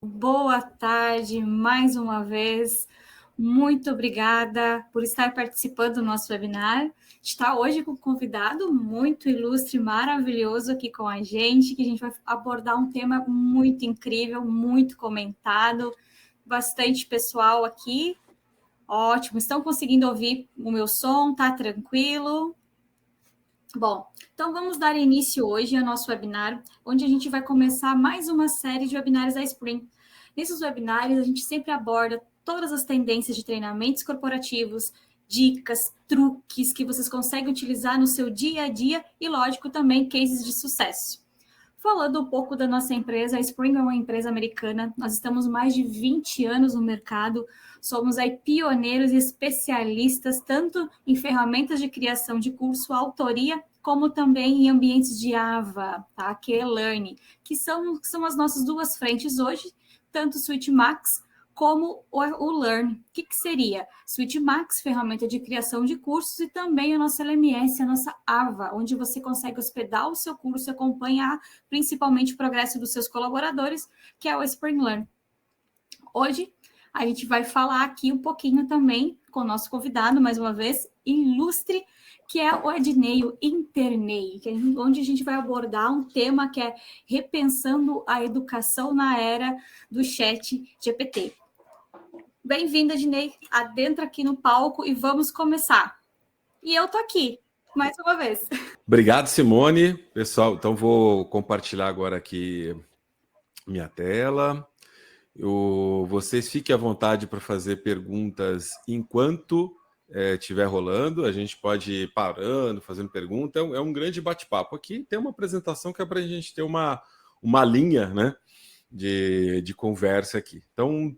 Boa tarde, mais uma vez. Muito obrigada por estar participando do nosso webinar. Está hoje com um convidado muito ilustre, maravilhoso aqui com a gente, que a gente vai abordar um tema muito incrível, muito comentado, bastante pessoal aqui. Ótimo, estão conseguindo ouvir o meu som? Tá tranquilo? Bom, então vamos dar início hoje ao nosso webinar, onde a gente vai começar mais uma série de webinários da Spring. Nesses webinários, a gente sempre aborda todas as tendências de treinamentos corporativos, dicas, truques que vocês conseguem utilizar no seu dia a dia e, lógico, também cases de sucesso. Falando um pouco da nossa empresa, a Spring é uma empresa americana, nós estamos mais de 20 anos no mercado, somos aí pioneiros e especialistas tanto em ferramentas de criação de curso, autoria, como também em ambientes de AVA, tá? Que é Learning, que são as nossas duas frentes hoje, tanto o Suite Max como o Learn. O que seria? Suite Max, ferramenta de criação de cursos, e também a nossa LMS, a nossa AVA, onde você consegue hospedar o seu curso e acompanhar principalmente o progresso dos seus colaboradores, que é o Spring Learn. Hoje, a gente vai falar aqui um pouquinho também com o nosso convidado, mais uma vez, ilustre, que é o Edneio Internei, onde a gente vai abordar um tema que é repensando a educação na era do chat GPT. Bem-vinda, Ednei, adentra aqui no palco e vamos começar. E eu tô aqui, mais uma vez. Obrigado, Simone. Pessoal, então vou compartilhar agora aqui minha tela. Vocês fiquem à vontade para fazer perguntas enquanto estiver rolando. A gente pode ir parando, fazendo pergunta. É um grande bate-papo. Aqui tem uma apresentação que é para a gente ter uma linha, né, de conversa aqui. Então,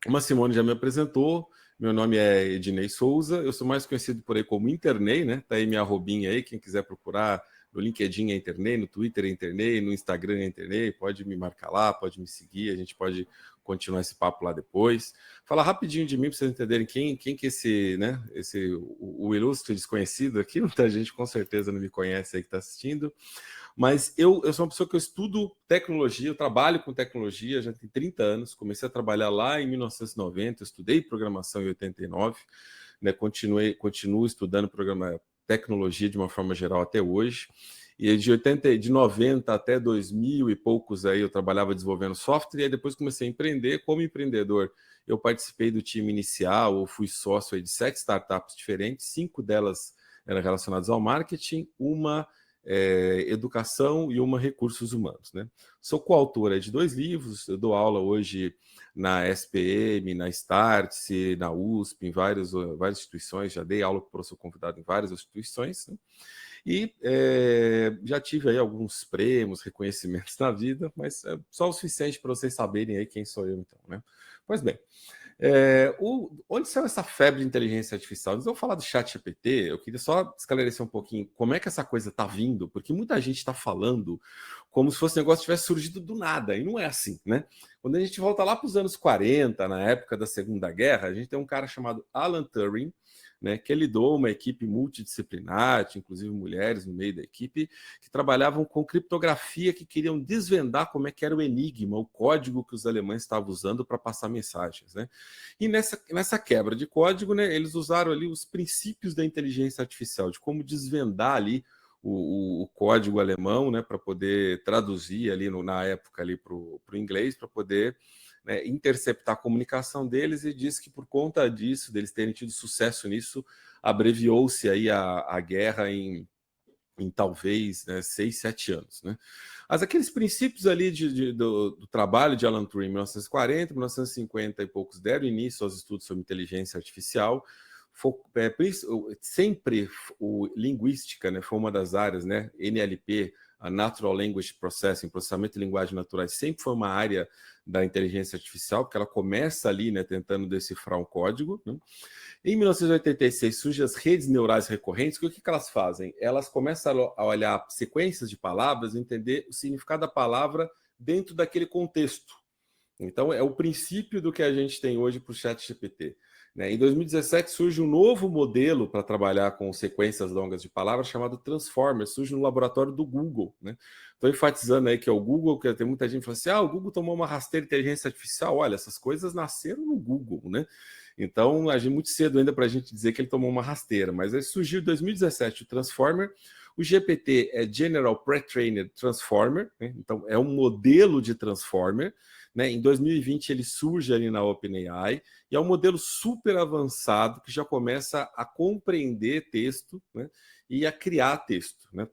como a Simone já me apresentou, meu nome é Ednei Souza, eu sou mais conhecido por aí como Internei, né? Tá aí minha arrobinha aí, quem quiser procurar no LinkedIn é Internei, no Twitter é Internei, no Instagram é Internei, pode me marcar lá, pode me seguir, a gente pode continuar esse papo lá depois. Falar rapidinho de mim para vocês entenderem quem que esse, né? O ilustre desconhecido aqui, muita gente com certeza não me conhece aí que está assistindo. Mas eu sou uma pessoa que eu estudo tecnologia, eu trabalho com tecnologia, já tem 30 anos, comecei a trabalhar lá em 1990, estudei programação em 89, né, continuo estudando tecnologia de uma forma geral até hoje, e de 90 até 2000 e poucos aí eu trabalhava desenvolvendo software, e aí depois comecei a empreender. Como empreendedor, eu participei do time inicial, ou fui sócio aí de 7 startups diferentes, 5 delas eram relacionadas ao marketing, uma educação e uma recursos humanos, né? Sou coautora de 2 livros, eu dou aula hoje na SPM, na Startse, na USP, em várias instituições, já dei aula para o professor convidado em várias instituições, né? E já tive aí alguns prêmios, reconhecimentos na vida, mas é só o suficiente para vocês saberem aí quem sou eu, então, né? Pois bem, onde saiu essa febre de inteligência artificial? Antes de eu falar do chat GPT, eu queria só esclarecer um pouquinho como é que essa coisa está vindo, porque muita gente está falando como se fosse um negócio que tivesse surgido do nada, e não é assim, né? Quando a gente volta lá para os anos 40, na época da Segunda Guerra, a gente tem um cara chamado Alan Turing, né, que lidou uma equipe multidisciplinar, tinha inclusive mulheres no meio da equipe, que trabalhavam com criptografia, que queriam desvendar como é que era o enigma, o código que os alemães estavam usando para passar mensagens, né? E nessa quebra de código, né, eles usaram ali os princípios da inteligência artificial, de como desvendar ali o código alemão, né, para poder traduzir ali na época ali para o inglês, para poder, né, interceptar a comunicação deles, e diz que por conta disso, deles terem tido sucesso nisso, abreviou-se aí a guerra em talvez, né, 6, 7 anos, né? Mas aqueles princípios ali do trabalho de Alan Turing em 1940, 1950 e poucos deram início aos estudos sobre inteligência artificial. Sempre linguística, né, foi uma das áreas, né, NLP, a Natural Language Processing, processamento de linguagem naturais, sempre foi uma área da inteligência artificial, porque ela começa ali, né, tentando decifrar um código, né? Em 1986 surgem as redes neurais recorrentes, que o que elas fazem? Elas começam a olhar sequências de palavras, entender o significado da palavra dentro daquele contexto. Então, é o princípio do que a gente tem hoje para o chat GPT. né? Em 2017 surge um novo modelo para trabalhar com sequências longas de palavras chamado Transformer, surge no laboratório do Google, né? Estou enfatizando aí que é o Google, que tem muita gente que fala assim, o Google tomou uma rasteira de inteligência artificial. Olha, essas coisas nasceram no Google, né? Então, a gente muito cedo ainda para a gente dizer que ele tomou uma rasteira, mas aí surgiu em 2017 o Transformer. O GPT é General Pre-Trained Transformer, né? Então é um modelo de Transformer, né? Em 2020 ele surge ali na OpenAI e é um modelo super avançado que já começa a compreender texto, né? E a criar texto, né?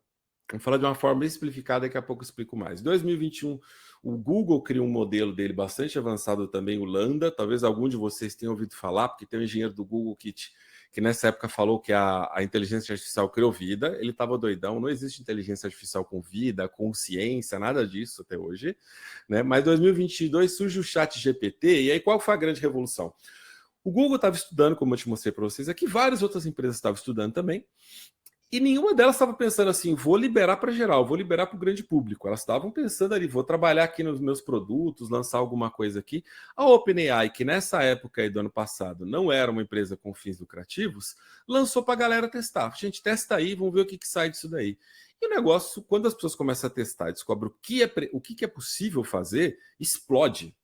Vamos falar de uma forma simplificada, daqui a pouco eu explico mais. Em 2021, o Google criou um modelo dele bastante avançado também, o Lambda. Talvez algum de vocês tenha ouvido falar, porque tem um engenheiro do Google que nessa época falou que a inteligência artificial criou vida. Ele estava doidão, não existe inteligência artificial com vida, consciência, nada disso até hoje, né? Mas em 2022 surge o ChatGPT, e aí qual foi a grande revolução? O Google estava estudando, como eu te mostrei para vocês aqui, várias outras empresas estavam estudando também, e nenhuma delas estava pensando assim, vou liberar para geral, vou liberar para o grande público. Elas estavam pensando ali, vou trabalhar aqui nos meus produtos, lançar alguma coisa aqui. A OpenAI, que nessa época aí do ano passado não era uma empresa com fins lucrativos, lançou para a galera testar. Gente, testa aí, vamos ver o que sai disso daí. E o negócio, quando as pessoas começam a testar e descobrem o que é possível fazer, explode.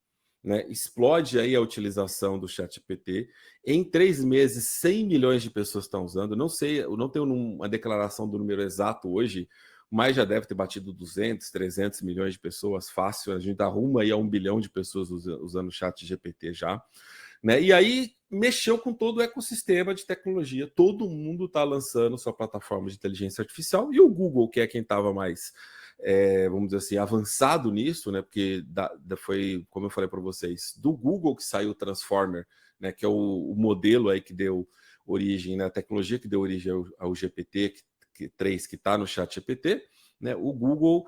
Né, explode aí a utilização do ChatGPT. Em 3 meses, 100 milhões de pessoas estão usando. Não sei, eu não tenho uma declaração do número exato hoje, mas já deve ter batido 200, 300 milhões de pessoas fácil. A gente arruma aí a 1 bilhão de pessoas usando o ChatGPT já. Né? E aí mexeu com todo o ecossistema de tecnologia. Todo mundo está lançando sua plataforma de inteligência artificial, e o Google, que é quem estava mais vamos dizer assim, avançado nisso, né? Porque foi, como eu falei para vocês, do Google que saiu o Transformer, né? Que é o modelo aí que deu origem, né? A tecnologia que deu origem ao GPT-3 que está no ChatGPT, né? O Google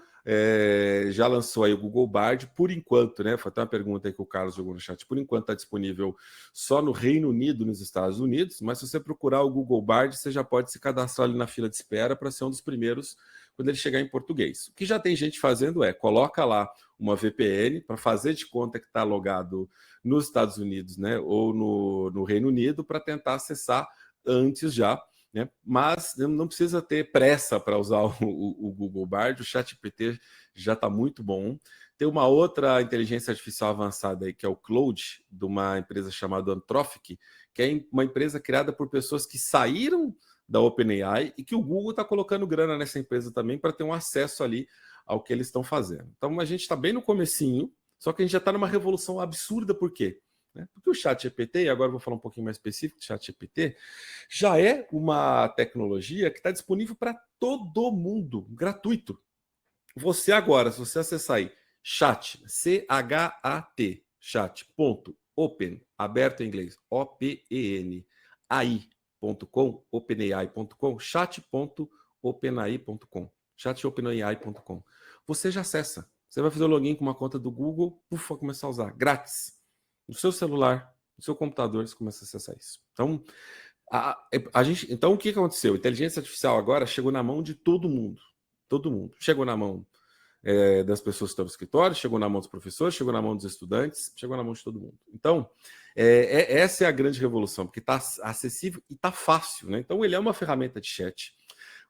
já lançou aí o Google Bard, por enquanto, né? Foi até uma pergunta aí que o Carlos jogou no chat. Por enquanto está disponível só no Reino Unido, nos Estados Unidos, mas se você procurar o Google Bard, você já pode se cadastrar ali na fila de espera para ser um dos primeiros quando ele chegar em português. O que já tem gente fazendo coloca lá uma VPN para fazer de conta que está logado nos Estados Unidos, né, ou no Reino Unido, para tentar acessar antes já, né? Mas não precisa ter pressa para usar o Google Bard, o ChatGPT já está muito bom. Tem uma outra inteligência artificial avançada aí, que é o Claude, de uma empresa chamada Anthropic, que é uma empresa criada por pessoas que saíram da OpenAI e que o Google está colocando grana nessa empresa também para ter um acesso ali ao que eles estão fazendo. Então a gente está bem no comecinho, só que a gente já está numa revolução absurda. Por quê? Porque o ChatGPT, e agora eu vou falar um pouquinho mais específico do ChatGPT, já é uma tecnologia que está disponível para todo mundo, gratuito. Você agora, se você acessar aí chat, C-H-A-T, chat.open, aberto em inglês, O-P-E-N, AI.com, openai.com, chat.openai.com, chat.openai.com. Você já acessa. Você vai fazer o login com uma conta do Google, vai começar a usar, grátis. No seu celular, no seu computador, você começa a acessar isso. Então, então o que aconteceu? A inteligência artificial agora chegou na mão de todo mundo. Todo mundo. Chegou na mão das pessoas que estão no escritório, chegou na mão dos professores, chegou na mão dos estudantes, chegou na mão de todo mundo. Então, essa é a grande revolução, porque está acessível e está fácil, né? Então, ele é uma ferramenta de chat.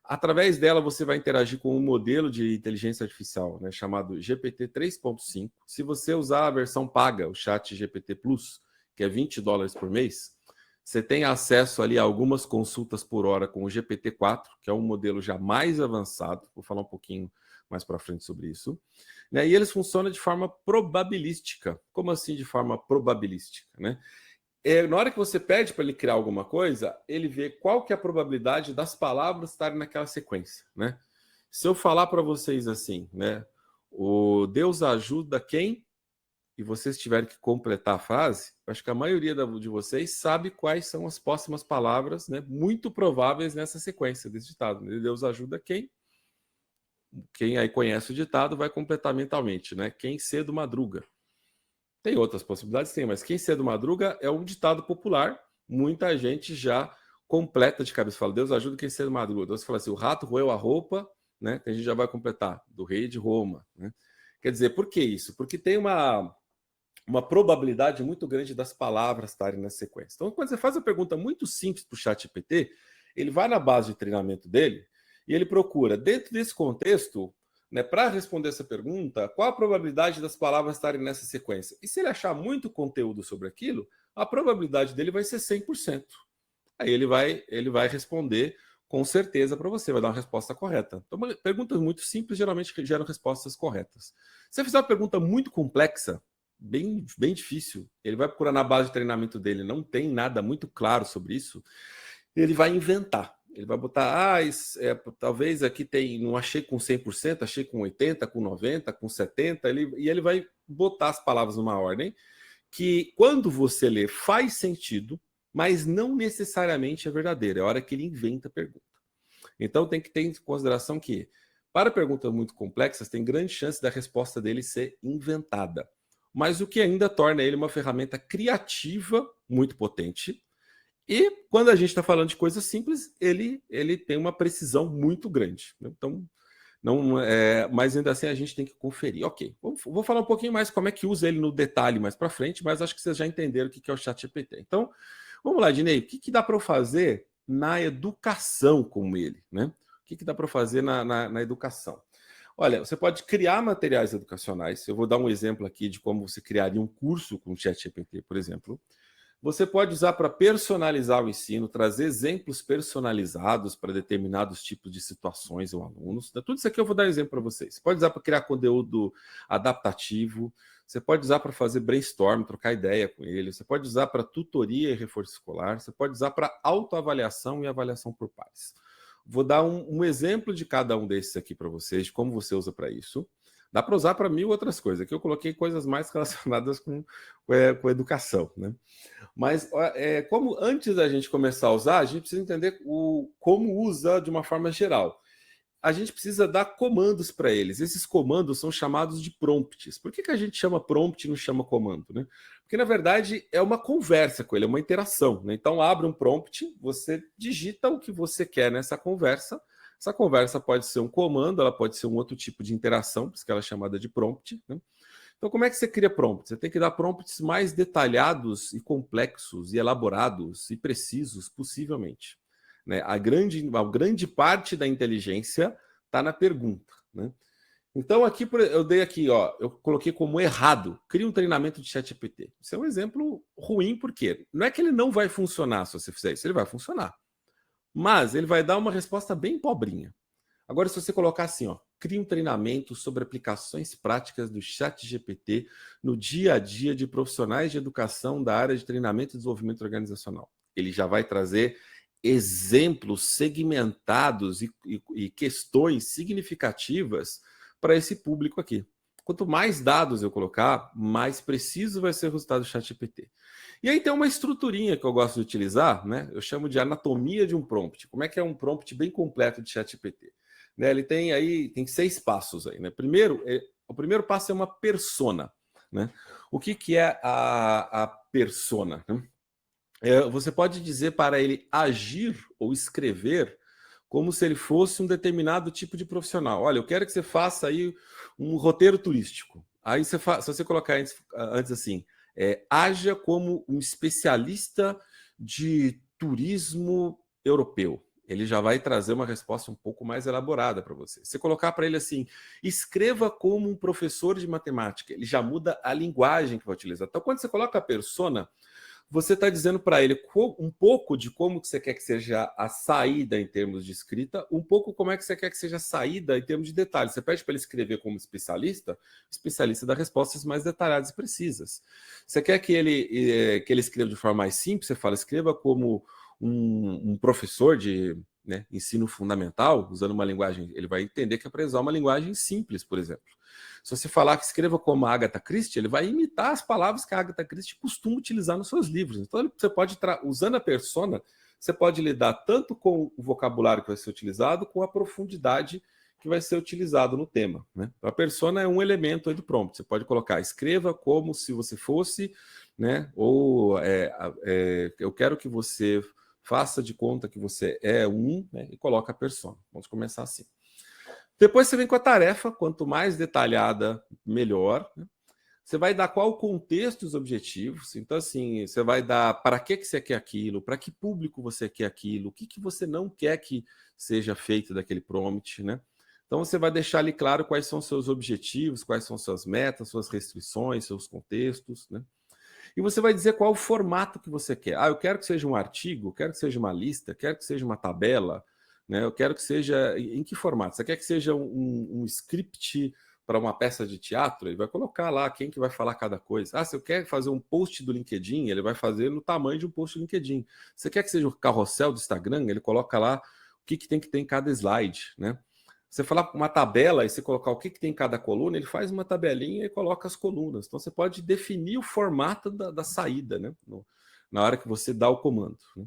Através dela, você vai interagir com um modelo de inteligência artificial, né, chamado GPT 3.5. Se você usar a versão paga, o Chat GPT Plus, que é $20 por mês, você tem acesso ali a algumas consultas por hora com o GPT-4, que é um modelo já mais avançado. Vou falar um pouquinho mais para frente sobre isso. Né? E eles funcionam de forma probabilística. Como assim de forma probabilística? Né? Na hora que você pede para ele criar alguma coisa, ele vê qual que é a probabilidade das palavras estarem naquela sequência. Né? Se eu falar para vocês assim, né? O Deus ajuda quem? E vocês tiverem que completar a frase, acho que a maioria de vocês sabe quais são as próximas palavras, né, muito prováveis nessa sequência desse ditado. Né? Deus ajuda quem? Quem aí conhece o ditado vai completar mentalmente, né? Quem cedo madruga. Tem outras possibilidades, sim, mas quem cedo madruga é um ditado popular. Muita gente já completa de cabeça. Fala, Deus ajuda quem cedo madruga. Então você fala assim, o rato roeu a roupa, né? A gente já vai completar, do rei de Roma. Né? Quer dizer, por que isso? Porque tem uma uma probabilidade muito grande das palavras estarem na sequência. Então, quando você faz uma pergunta muito simples para o ChatGPT, ele vai na base de treinamento dele e ele procura, dentro desse contexto, né, para responder essa pergunta, qual a probabilidade das palavras estarem nessa sequência? E se ele achar muito conteúdo sobre aquilo, a probabilidade dele vai ser 100%. Aí ele vai responder com certeza para você, vai dar uma resposta correta. Então, perguntas muito simples geralmente geram respostas corretas. Se você fizer uma pergunta muito complexa, bem difícil, ele vai procurar na base de treinamento dele, não tem nada muito claro sobre isso, ele vai inventar. Ele vai botar, talvez aqui tem, não achei com 100%, achei com 80%, com 90%, com 70%, e ele vai botar as palavras numa ordem que, quando você lê, faz sentido, mas não necessariamente é verdadeira. É a hora que ele inventa a pergunta. Então, tem que ter em consideração que, para perguntas muito complexas, tem grande chance da resposta dele ser inventada. Mas o que ainda torna ele uma ferramenta criativa muito potente. E, quando a gente está falando de coisas simples, ele tem uma precisão muito grande. Então, mas ainda assim a gente tem que conferir. Ok, vou falar um pouquinho mais como é que usa ele no detalhe mais para frente, mas acho que vocês já entenderam o que é o ChatGPT. Então, vamos lá, Dinei, o que dá para eu fazer na educação com ele, né? O que dá para fazer na educação? Olha, você pode criar materiais educacionais. Eu vou dar um exemplo aqui de como você criaria um curso com o ChatGPT, por exemplo. Você pode usar para personalizar o ensino, trazer exemplos personalizados para determinados tipos de situações ou alunos. Tudo isso aqui eu vou dar exemplo para vocês. Você pode usar para criar conteúdo adaptativo, você pode usar para fazer brainstorm, trocar ideia com ele, você pode usar para tutoria e reforço escolar, você pode usar para autoavaliação e avaliação por pares. Vou dar um exemplo de cada um desses aqui para vocês, de como você usa para isso. Dá para usar para 1000 outras coisas. Aqui eu coloquei coisas mais relacionadas com educação, né? Mas como antes da gente começar a usar, a gente precisa entender como usa de uma forma geral. A gente precisa dar comandos para eles. Esses comandos são chamados de prompts. Por que a gente chama prompt e não chama comando, né? Porque, na verdade, é uma conversa com ele, é uma interação, né? Então, abre um prompt, você digita o que você quer nessa conversa. Essa conversa pode ser um comando, ela pode ser um outro tipo de interação, por isso que ela é chamada de prompt, né? Então, como é que você cria prompts? Você tem que dar prompts mais detalhados e complexos e elaborados e precisos possivelmente, né? A grande parte da inteligência está na pergunta, né? Então, aqui eu dei aqui, ó, eu coloquei como errado. Cria um treinamento de ChatGPT. Isso é um exemplo ruim, porque não é que ele não vai funcionar se você fizer isso, ele vai funcionar. Mas ele vai dar uma resposta bem pobrinha. Agora, se você colocar assim, ó, cria um treinamento sobre aplicações práticas do ChatGPT no dia a dia de profissionais de educação da área de treinamento e desenvolvimento organizacional. Ele já vai trazer exemplos segmentados e questões significativas para esse público aqui. Quanto mais dados eu colocar, mais preciso vai ser o resultado do ChatGPT. E aí tem uma estruturinha que eu gosto de utilizar, né? Eu chamo de anatomia de um prompt. Como é que é um prompt bem completo de ChatGPT? Né? Ele tem 6 passos aí, né? O primeiro passo é uma persona, né? O que é a persona, né? Você pode dizer para ele agir ou escrever como se ele fosse um determinado tipo de profissional. Olha, eu quero que você faça aí um roteiro turístico. Aí se você colocar antes assim, haja como um especialista de turismo europeu. Ele já vai trazer uma resposta um pouco mais elaborada para você. Se colocar para ele assim, escreva como um professor de matemática, ele já muda a linguagem que vai utilizar. Então, quando você coloca a persona, você está dizendo para ele um pouco de como que você quer que seja a saída em termos de escrita, um pouco como é que você quer que seja a saída em termos de detalhes. Você pede para ele escrever como especialista, o especialista dá respostas mais detalhadas e precisas. Você quer que ele escreva de forma mais simples, você fala, escreva como um professor de ensino fundamental, usando uma linguagem, ele vai entender que é para usar uma linguagem simples, por exemplo. Se você falar que escreva como a Agatha Christie, ele vai imitar as palavras que a Agatha Christie costuma utilizar nos seus livros. Então, você pode, usando a persona, você pode lidar tanto com o vocabulário que vai ser utilizado, com a profundidade que vai ser utilizado no tema, né? A persona é um elemento aí do prompt. Você pode colocar, escreva como se você fosse, né? Ou eu quero que você faça de conta que você é né? E coloca a persona. Vamos começar assim. Depois você vem com a tarefa, quanto mais detalhada, melhor, né? Você vai dar qual o contexto e os objetivos. Então, assim, você vai dar para que você quer aquilo, para que público você quer aquilo, o que você não quer que seja feito daquele prompt, né? Então, você vai deixar ali claro quais são seus objetivos, quais são suas metas, suas restrições, seus contextos, né? E você vai dizer qual o formato que você quer. Ah, eu quero que seja um artigo, quero que seja uma lista, quero que seja uma tabela, né? Eu quero que seja... Em que formato? Você quer que seja um script para uma peça de teatro? Ele vai colocar lá quem que vai falar cada coisa. Ah, se eu quero fazer um post do LinkedIn, ele vai fazer no tamanho de um post do LinkedIn. Você quer que seja um carrossel do Instagram? Ele coloca lá o que tem que ter em cada slide, né? Você falar uma tabela e você colocar o que tem em cada coluna, ele faz uma tabelinha e coloca as colunas. Então você pode definir o formato da saída, né? Na hora que você dá o comando, né?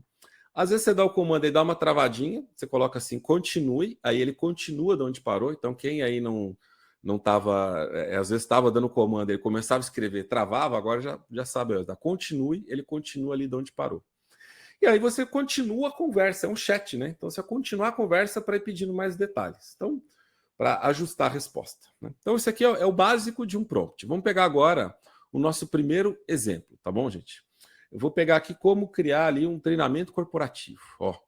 Às vezes você dá o comando e dá uma travadinha, você coloca assim, continue, aí ele continua de onde parou. Então quem aí não estava, às vezes estava dando comando, ele começava a escrever, travava, agora já sabe, dá continue, ele continua ali de onde parou. E aí você continua a conversa, é um chat, né? Então você vai continuar a conversa para ir pedindo mais detalhes. Então, para ajustar a resposta, né? Então, isso aqui é o básico de um prompt. Vamos pegar agora o nosso primeiro exemplo, tá bom, gente? Eu vou pegar aqui como criar ali um treinamento corporativo, ó.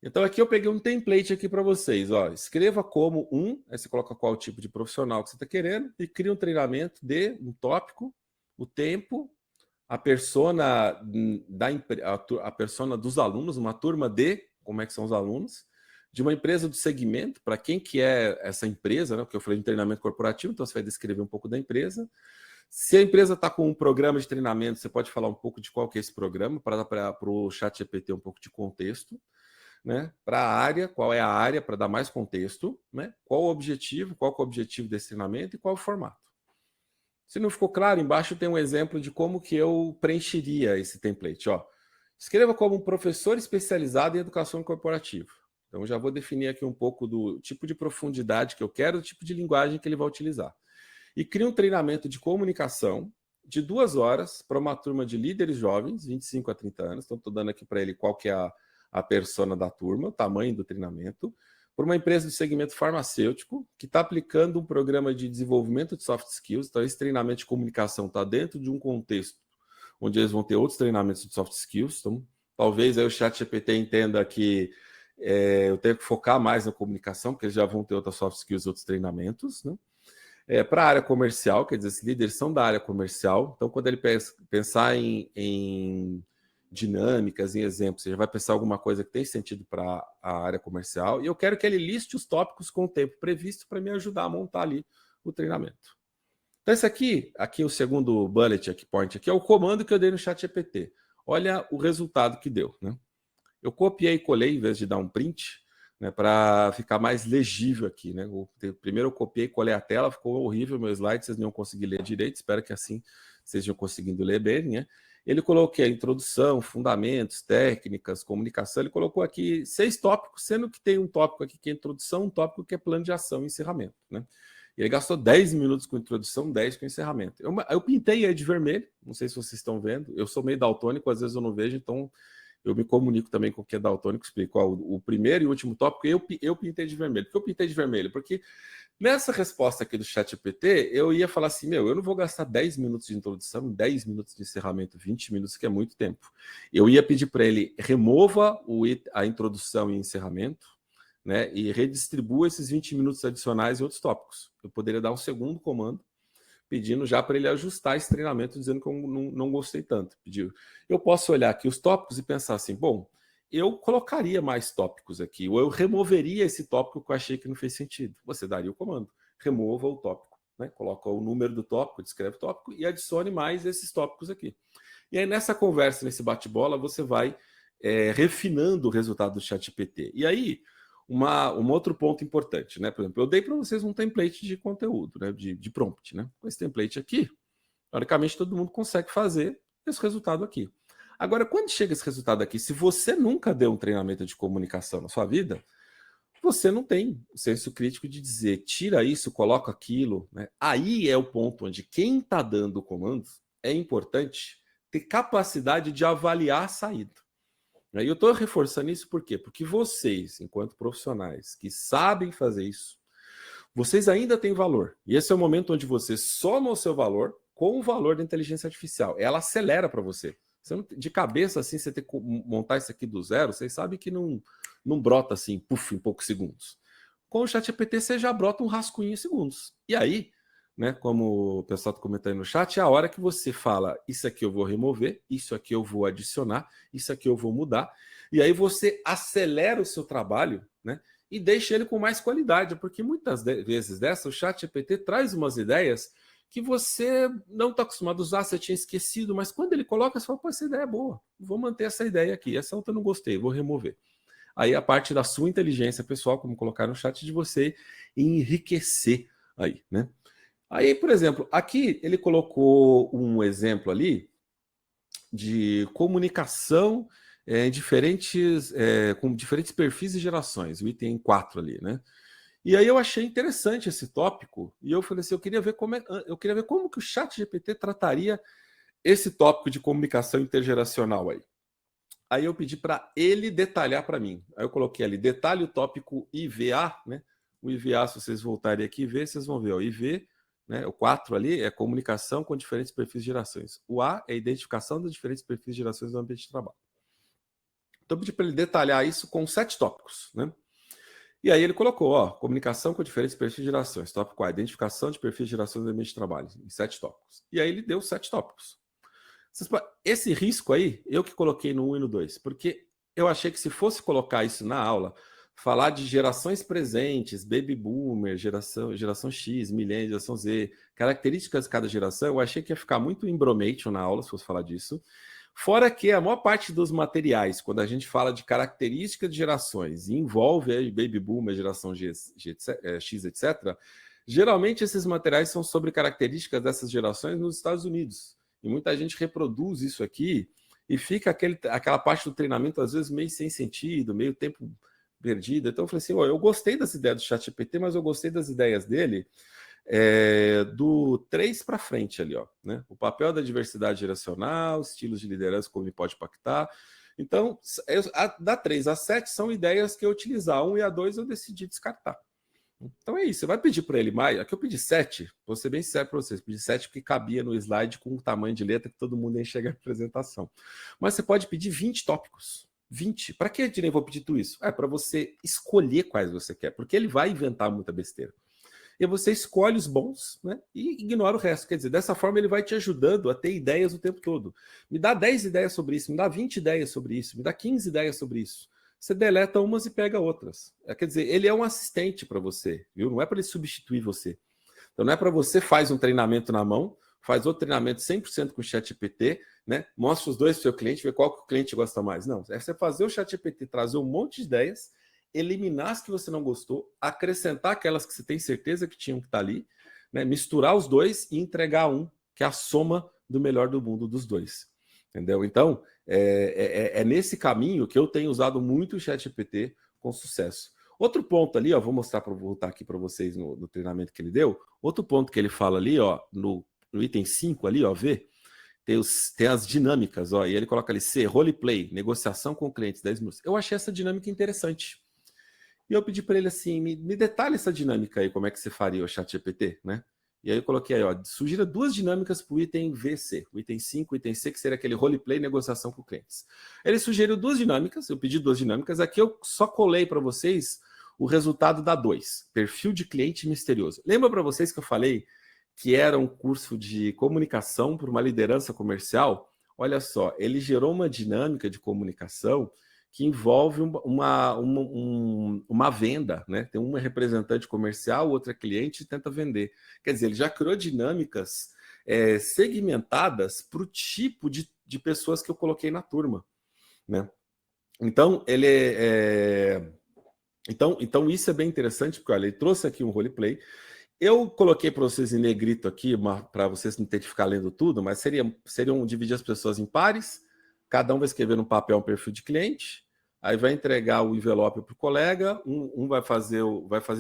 Então, aqui eu peguei um template aqui para vocês, ó. Escreva como aí você coloca qual tipo de profissional que você está querendo e cria um treinamento de um tópico, o tempo, a persona a persona dos alunos, uma turma de como é que são os alunos, de uma empresa do segmento, para quem que é essa empresa, né? Porque eu falei de treinamento corporativo, então você vai descrever um pouco da empresa. Se a empresa está com um programa de treinamento, você pode falar um pouco de qual que é esse programa, para dar para o ChatGPT um pouco de contexto, né? Para a área, qual é a área, para dar mais contexto, né? Qual o objetivo, qual que é o objetivo desse treinamento e qual o formato. Se não ficou claro, embaixo tem um exemplo de como que eu preencheria esse template. Ó, escreva como um professor especializado em educação corporativa. Então, já vou definir aqui um pouco do tipo de profundidade que eu quero, do tipo de linguagem que ele vai utilizar. E cria um treinamento de comunicação de 2 horas para uma turma de líderes jovens, 25 a 30 anos. Então, estou dando aqui para ele qual que é a persona da turma, o tamanho do treinamento, por uma empresa do segmento farmacêutico que está aplicando um programa de desenvolvimento de soft skills. Então, esse treinamento de comunicação está dentro de um contexto onde eles vão ter outros treinamentos de soft skills. Então, talvez aí o ChatGPT entenda que eu tenho que focar mais na comunicação, porque eles já vão ter outras soft skills, outros treinamentos, né? Para a área comercial, quer dizer, esses líderes são da área comercial. Então, quando ele pensar em dinâmicas, em exemplos, você já vai pensar alguma coisa que tem sentido para a área comercial, e eu quero que ele liste os tópicos com o tempo previsto para me ajudar a montar ali o treinamento. Então, esse aqui o segundo bullet aqui, point aqui, é o comando que eu dei no ChatGPT. Olha o resultado que deu, né? Eu copiei e colei em vez de dar um print, né, para ficar mais legível aqui, né? Primeiro eu copiei e colei a tela, ficou horrível meu slide, vocês não iam conseguir ler direito, espero que assim vocês estejam conseguindo ler bem, né? Ele colocou a introdução, fundamentos, técnicas, comunicação, ele colocou aqui 6 tópicos, sendo que tem um tópico aqui que é introdução, um tópico que é plano de ação e encerramento, né? Ele gastou 10 minutos com introdução, 10 com encerramento. Eu pintei aí de vermelho, não sei se vocês estão vendo, eu sou meio daltônico, às vezes eu não vejo, então eu me comunico também com o que é daltônico, explico o primeiro e o último tópico, eu pintei de vermelho. Por que eu pintei de vermelho? Porque nessa resposta aqui do ChatGPT, eu ia falar assim, eu não vou gastar 10 minutos de introdução, 10 minutos de encerramento, 20 minutos, que é muito tempo. Eu ia pedir para ele, remova a introdução e encerramento, né, e redistribua esses 20 minutos adicionais em outros tópicos. Eu poderia dar um segundo comando, pedindo já para ele ajustar esse treinamento, dizendo que eu não gostei tanto. Pediu. Eu posso olhar aqui os tópicos e pensar assim, bom, eu colocaria mais tópicos aqui, ou eu removeria esse tópico que eu achei que não fez sentido. Você daria o comando, remova o tópico, né? Coloca o número do tópico, descreve o tópico e adicione mais esses tópicos aqui. E aí nessa conversa, nesse bate-bola, você vai refinando o resultado do ChatGPT. E aí, um outro ponto importante, né? Por exemplo, eu dei para vocês um template de conteúdo, né? De prompt, né? Com esse template aqui, teoricamente todo mundo consegue fazer esse resultado aqui. Agora, quando chega esse resultado aqui, se você nunca deu um treinamento de comunicação na sua vida, você não tem o senso crítico de dizer, tira isso, coloca aquilo, né? Aí é o ponto onde quem está dando o comando é importante ter capacidade de avaliar a saída. E eu estou reforçando isso por quê? Porque vocês, enquanto profissionais que sabem fazer isso, vocês ainda têm valor. E esse é o momento onde você soma o seu valor com o valor da inteligência artificial. Ela acelera para você. De cabeça, assim, você tem que montar isso aqui do zero, vocês sabem que não brota assim, puf, em poucos segundos. Com o ChatGPT, você já brota um rascunho em segundos. E aí, né, como o pessoal está comentando aí no chat, é a hora que você fala, isso aqui eu vou remover, isso aqui eu vou adicionar, isso aqui eu vou mudar, e aí você acelera o seu trabalho, né, e deixa ele com mais qualidade, porque muitas vezes o ChatGPT traz umas ideias que você não está acostumado a usar, você tinha esquecido, mas quando ele coloca, você fala, pô, essa ideia é boa, vou manter essa ideia aqui, essa outra eu não gostei, vou remover. Aí a parte da sua inteligência pessoal, como colocar no chat, de você enriquecer aí, né? Aí, por exemplo, aqui ele colocou um exemplo ali de comunicação com diferentes perfis e gerações, o item 4 ali, né? E aí eu achei interessante esse tópico, e eu falei assim, eu queria ver como que o ChatGPT trataria esse tópico de comunicação intergeracional aí. Aí eu pedi para ele detalhar para mim. Aí eu coloquei ali, detalhe o tópico IVA, né? O IVA, se vocês voltarem aqui e ver, vocês vão ver, ó, IV, né? O 4 ali é comunicação com diferentes perfis de gerações. O A é identificação dos diferentes perfis de gerações do ambiente de trabalho. Então eu pedi para ele detalhar isso com 7 tópicos, né? E aí ele colocou, ó, comunicação com diferentes perfis de gerações. Tópico A, identificação de perfis de gerações do ambiente de trabalho, em 7 tópicos. E aí ele deu 7 tópicos. Esse risco aí, eu que coloquei no 1 e no 2, porque eu achei que se fosse colocar isso na aula, falar de gerações presentes, baby boomer, geração X, milênio, geração Z, características de cada geração, eu achei que ia ficar muito embromation na aula, se fosse falar disso. Fora que a maior parte dos materiais, quando a gente fala de características de gerações, e envolve aí baby boomer, geração X, etc., geralmente esses materiais são sobre características dessas gerações nos Estados Unidos. E muita gente reproduz isso aqui e fica aquela parte do treinamento, às vezes, meio sem sentido, meio tempo perdido. Então eu falei assim, eu gostei das ideias do ChatGPT, mas eu gostei das ideias dele do 3 para frente ali, ó, né? O papel da diversidade geracional, estilos de liderança, como ele pode impactar. Então, da 3 a 7 são ideias que eu utilizar. A 1 e a 2 eu decidi descartar. Então é isso, você vai pedir para ele mais. Aqui eu pedi 7, vou ser bem sincero para vocês, pedi 7 porque cabia no slide com o tamanho de letra que todo mundo enxerga a apresentação. Mas você pode pedir 20 tópicos. 20. Para que eu vou pedir tudo isso? É para você escolher quais você quer, porque ele vai inventar muita besteira. E você escolhe os bons, né, e ignora o resto. Quer dizer, dessa forma ele vai te ajudando a ter ideias o tempo todo. Me dá 10 ideias sobre isso, me dá 20 ideias sobre isso, me dá 15 ideias sobre isso. Você deleta umas e pega outras. Quer dizer, ele é um assistente para você, viu? Não é para ele substituir você. Então não é para você faz um treinamento na mão, faz outro treinamento 100% com o ChatGPT, né? Mostra os dois para o seu cliente, vê qual que o cliente gosta mais. Não, é você fazer o ChatGPT trazer um monte de ideias, eliminar as que você não gostou, acrescentar aquelas que você tem certeza que tinham que estar ali, né? Misturar os dois e entregar um, que é a soma do melhor do mundo dos dois. Entendeu? Então, é nesse caminho que eu tenho usado muito o ChatGPT com sucesso. Outro ponto ali, ó, vou voltar aqui para vocês no treinamento que ele deu. Outro ponto que ele fala ali, ó, no item 5 ali, ó, vê, tem as dinâmicas, ó, e ele coloca ali C, roleplay, negociação com clientes, 10 minutos. Eu achei essa dinâmica interessante. E eu pedi para ele assim, me detalhe essa dinâmica aí, como é que você faria o ChatGPT, né? E aí eu coloquei aí, ó, sugira 2 dinâmicas para o item VC, o item 5, o item C, que seria aquele roleplay negociação com clientes. Ele sugeriu 2 dinâmicas, eu pedi 2 dinâmicas, aqui eu só colei para vocês o resultado da 2, perfil de cliente misterioso. Lembra para vocês que eu falei que era um curso de comunicação para uma liderança comercial? Olha só, ele gerou uma dinâmica de comunicação que envolve uma venda, né? Tem uma representante comercial, outra cliente e tenta vender. Quer dizer, ele já criou dinâmicas segmentadas para o tipo de pessoas que eu coloquei na turma, né? Então, então isso é bem interessante, porque olha, ele trouxe aqui um roleplay. Eu coloquei para vocês em negrito aqui, para vocês não terem que ficar lendo tudo, mas seriam dividir as pessoas em pares, cada um vai escrever no papel um perfil de cliente, aí vai entregar o envelope para o colega, um vai fazer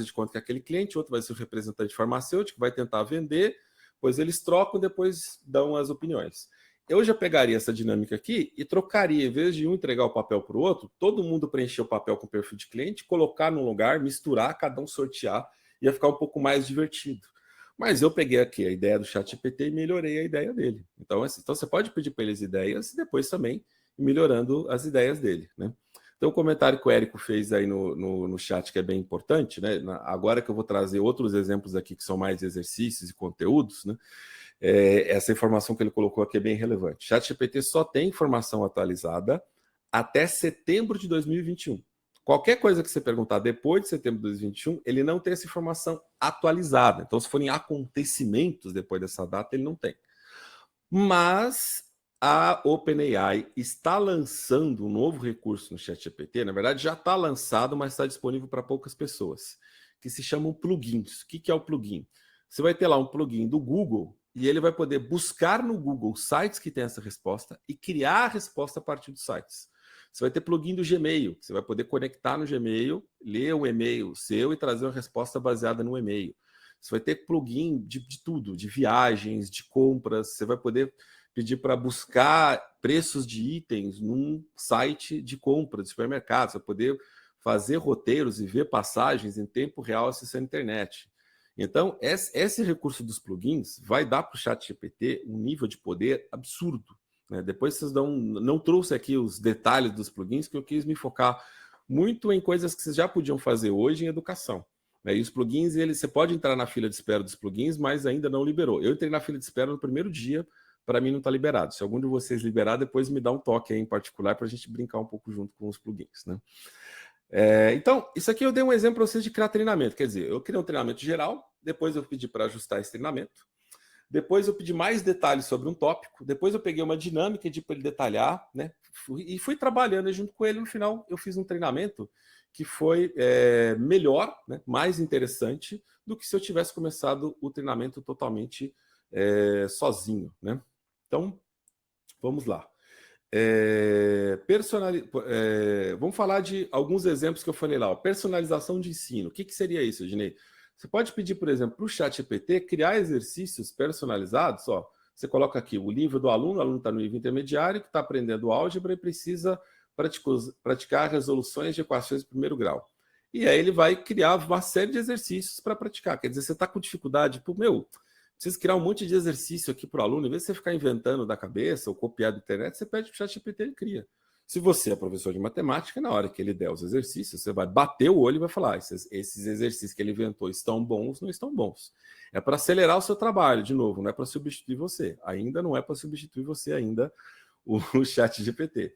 de conta que é aquele cliente, outro vai ser o representante farmacêutico, vai tentar vender, depois eles trocam, depois dão as opiniões. Eu já pegaria essa dinâmica aqui e trocaria, em vez de um entregar o papel para o outro, todo mundo preencher o papel com o perfil de cliente, colocar num lugar, misturar, cada um sortear, ia ficar um pouco mais divertido. Mas eu peguei aqui a ideia do ChatGPT e melhorei a ideia dele. Então, assim, então você pode pedir para eles ideias e depois também ir melhorando as ideias dele, né? Então, o comentário que o Érico fez aí no chat, que é bem importante, né? Agora que eu vou trazer outros exemplos aqui que são mais exercícios e conteúdos, né? Essa informação que ele colocou aqui é bem relevante. O ChatGPT só tem informação atualizada até setembro de 2021. Qualquer coisa que você perguntar depois de setembro de 2021, ele não tem essa informação atualizada. Então, se forem acontecimentos depois dessa data, ele não tem. Mas a OpenAI está lançando um novo recurso no ChatGPT. Na verdade, já está lançado, mas está disponível para poucas pessoas, que se chamam plugins. O que é o plugin? Você vai ter lá um plugin do Google e ele vai poder buscar no Google sites que têm essa resposta e criar a resposta a partir dos sites. Você vai ter plugin do Gmail, que você vai poder conectar no Gmail, ler o e-mail seu e trazer uma resposta baseada no e-mail. Você vai ter plugin de tudo, de viagens, de compras. Você vai poder pedir para buscar preços de itens num site de compra de supermercado. Você vai poder fazer roteiros e ver passagens em tempo real acessando a internet. Então, esse recurso dos plugins vai dar para o ChatGPT um nível de poder absurdo. Né? Depois vocês dão. Não trouxe aqui os detalhes dos plugins, que eu quis me focar muito em coisas que vocês já podiam fazer hoje em educação. E os plugins, você pode entrar na fila de espera dos plugins, mas ainda não liberou. Eu entrei na fila de espera no primeiro dia, para mim não está liberado. Se algum de vocês liberar, depois me dá um toque aí em particular para a gente brincar um pouco junto com os plugins. Né? Então, isso aqui eu dei um exemplo para vocês de criar treinamento. Quer dizer, eu criei um treinamento geral, depois eu pedi para ajustar esse treinamento, depois eu pedi mais detalhes sobre um tópico, depois eu peguei uma dinâmica e pedi para ele detalhar, né? E fui trabalhando junto com ele. No final, eu fiz um treinamento que foi melhor, né? Mais interessante do que se eu tivesse começado o treinamento totalmente sozinho, né? Então, vamos lá. Vamos falar de alguns exemplos que eu falei lá. Ó. Personalização de ensino. O que seria isso, Ednei? Você pode pedir, por exemplo, para o ChatGPT criar exercícios personalizados. Ó, você coloca aqui o nível do aluno, o aluno está no nível intermediário, que está aprendendo álgebra e precisa praticar resoluções de equações de primeiro grau. E aí ele vai criar uma série de exercícios para praticar. Quer dizer, você está com dificuldade, preciso criar um monte de exercício aqui para o aluno, em vez de você ficar inventando da cabeça ou copiar da internet, você pede para o ChatGPT, ele cria. Se você é professor de matemática, na hora que ele der os exercícios, você vai bater o olho e vai falar: esses exercícios que ele inventou estão bons, não estão bons. É para acelerar o seu trabalho, de novo, não é para substituir você. Ainda não é para substituir você ainda o ChatGPT.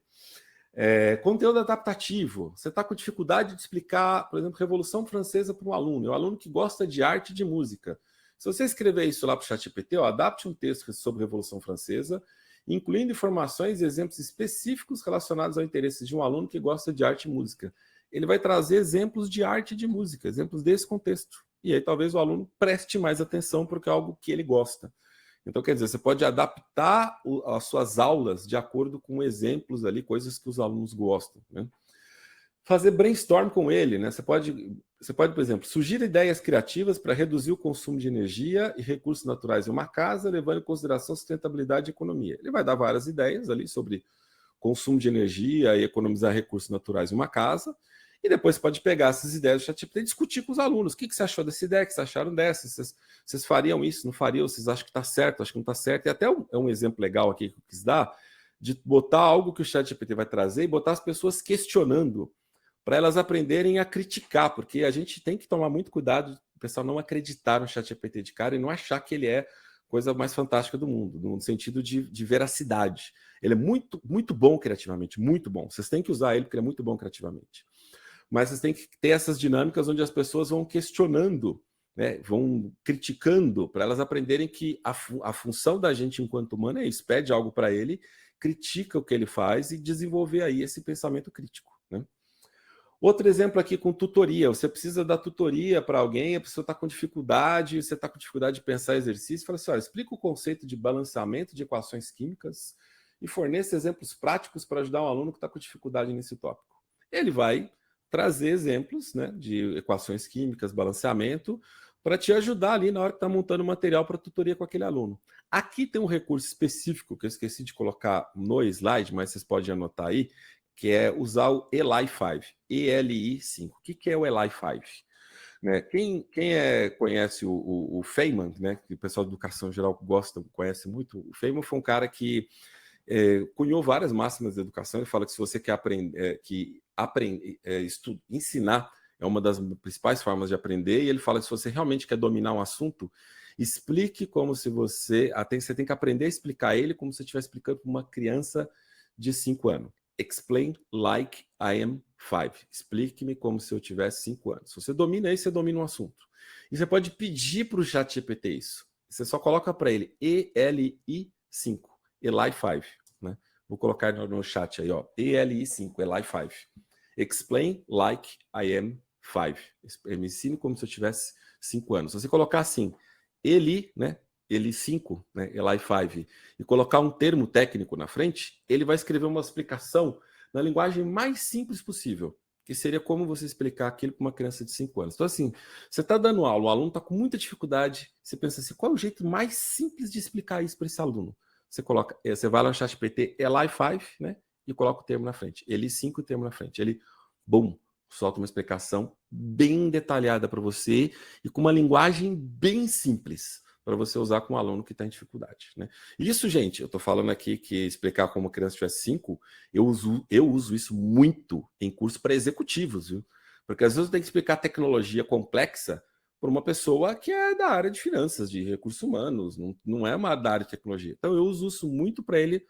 Conteúdo adaptativo. Você está com dificuldade de explicar, por exemplo, Revolução Francesa para um aluno. É um aluno que gosta de arte e de música. Se você escrever isso lá para o ChatGPT, adapte um texto sobre a Revolução Francesa, incluindo informações e exemplos específicos relacionados ao interesse de um aluno que gosta de arte e música. Ele vai trazer exemplos de arte e de música, exemplos desse contexto. E aí talvez o aluno preste mais atenção porque é algo que ele gosta. Então, quer dizer, você pode adaptar as suas aulas de acordo com exemplos ali, coisas que os alunos gostam, né? Fazer brainstorm com ele, né? Você pode, por exemplo, sugerir ideias criativas para reduzir o consumo de energia e recursos naturais em uma casa, levando em consideração sustentabilidade e economia. Ele vai dar várias ideias ali sobre consumo de energia e economizar recursos naturais em uma casa, e depois você pode pegar essas ideias do ChatGPT e discutir com os alunos. O que você achou dessa ideia? O que vocês acharam dessa? Vocês fariam isso? Não fariam? Vocês acham que está certo? Acho que não está certo? E até um exemplo legal aqui que eu quis dar, de botar algo que o ChatGPT vai trazer e botar as pessoas questionando, para elas aprenderem a criticar, porque a gente tem que tomar muito cuidado o pessoal não acreditar no ChatGPT de cara e não achar que ele é coisa mais fantástica do mundo, no sentido de veracidade. Ele é muito, muito bom criativamente, muito bom. Vocês têm que usar ele porque ele é muito bom criativamente. Mas vocês têm que ter essas dinâmicas onde as pessoas vão questionando, né, vão criticando, para elas aprenderem que a função da gente enquanto humano é isso, pede algo para ele, critica o que ele faz e desenvolver aí esse pensamento crítico, né? Outro exemplo aqui com tutoria. Você precisa dar tutoria para alguém, a pessoa está com dificuldade, você está com dificuldade de pensar exercício, fala assim: olha, explica o conceito de balanceamento de equações químicas e forneça exemplos práticos para ajudar um aluno que está com dificuldade nesse tópico. Ele vai trazer exemplos, né, de equações químicas, balanceamento, para te ajudar ali na hora que está montando material para tutoria com aquele aluno. Aqui tem um recurso específico que eu esqueci de colocar no slide, mas vocês podem anotar aí, que é usar o Eli5, ELI5. O que é o Eli5? Né? Quem conhece o Feynman, né, que o pessoal de educação geral conhece muito, o Feynman foi um cara que cunhou várias máximas de educação. Ele fala que se você quer ensinar é uma das principais formas de aprender, e ele fala que se você realmente quer dominar um assunto, explique como se você tem que aprender a explicar ele como se você estivesse explicando para uma criança de 5 anos. Explain like I am 5. Explique-me como se eu tivesse 5 anos. Se você domina isso, você domina um assunto. E você pode pedir para o ChatGPT isso. Você só coloca para ele ELI5, ELI5, né? Vou colocar no chat aí, ó. ELI5, ELI5. Explain like I am 5. Me ensine como se eu tivesse 5 anos. Se você colocar assim, Eli, né? Eli5, né? Eli5, e colocar um termo técnico na frente, ele vai escrever uma explicação na linguagem mais simples possível, que seria como você explicar aquilo para uma criança de 5 anos. Então, assim, você está dando aula, o aluno está com muita dificuldade, você pensa assim, qual é o jeito mais simples de explicar isso para esse aluno? Você vai lá no ChatGPT, Eli5, né? E coloca o termo na frente. Eli5 e o termo na frente. Ele, bum, solta uma explicação bem detalhada para você e com uma linguagem bem simples para você usar com um aluno que está em dificuldade, né? Isso, gente, eu estou falando aqui que explicar como a criança tiver 5, eu uso isso muito em curso para executivos, viu? Porque às vezes eu tenho que explicar tecnologia complexa para uma pessoa que é da área de finanças, de recursos humanos, não é uma da área de tecnologia. Então eu uso isso muito para ele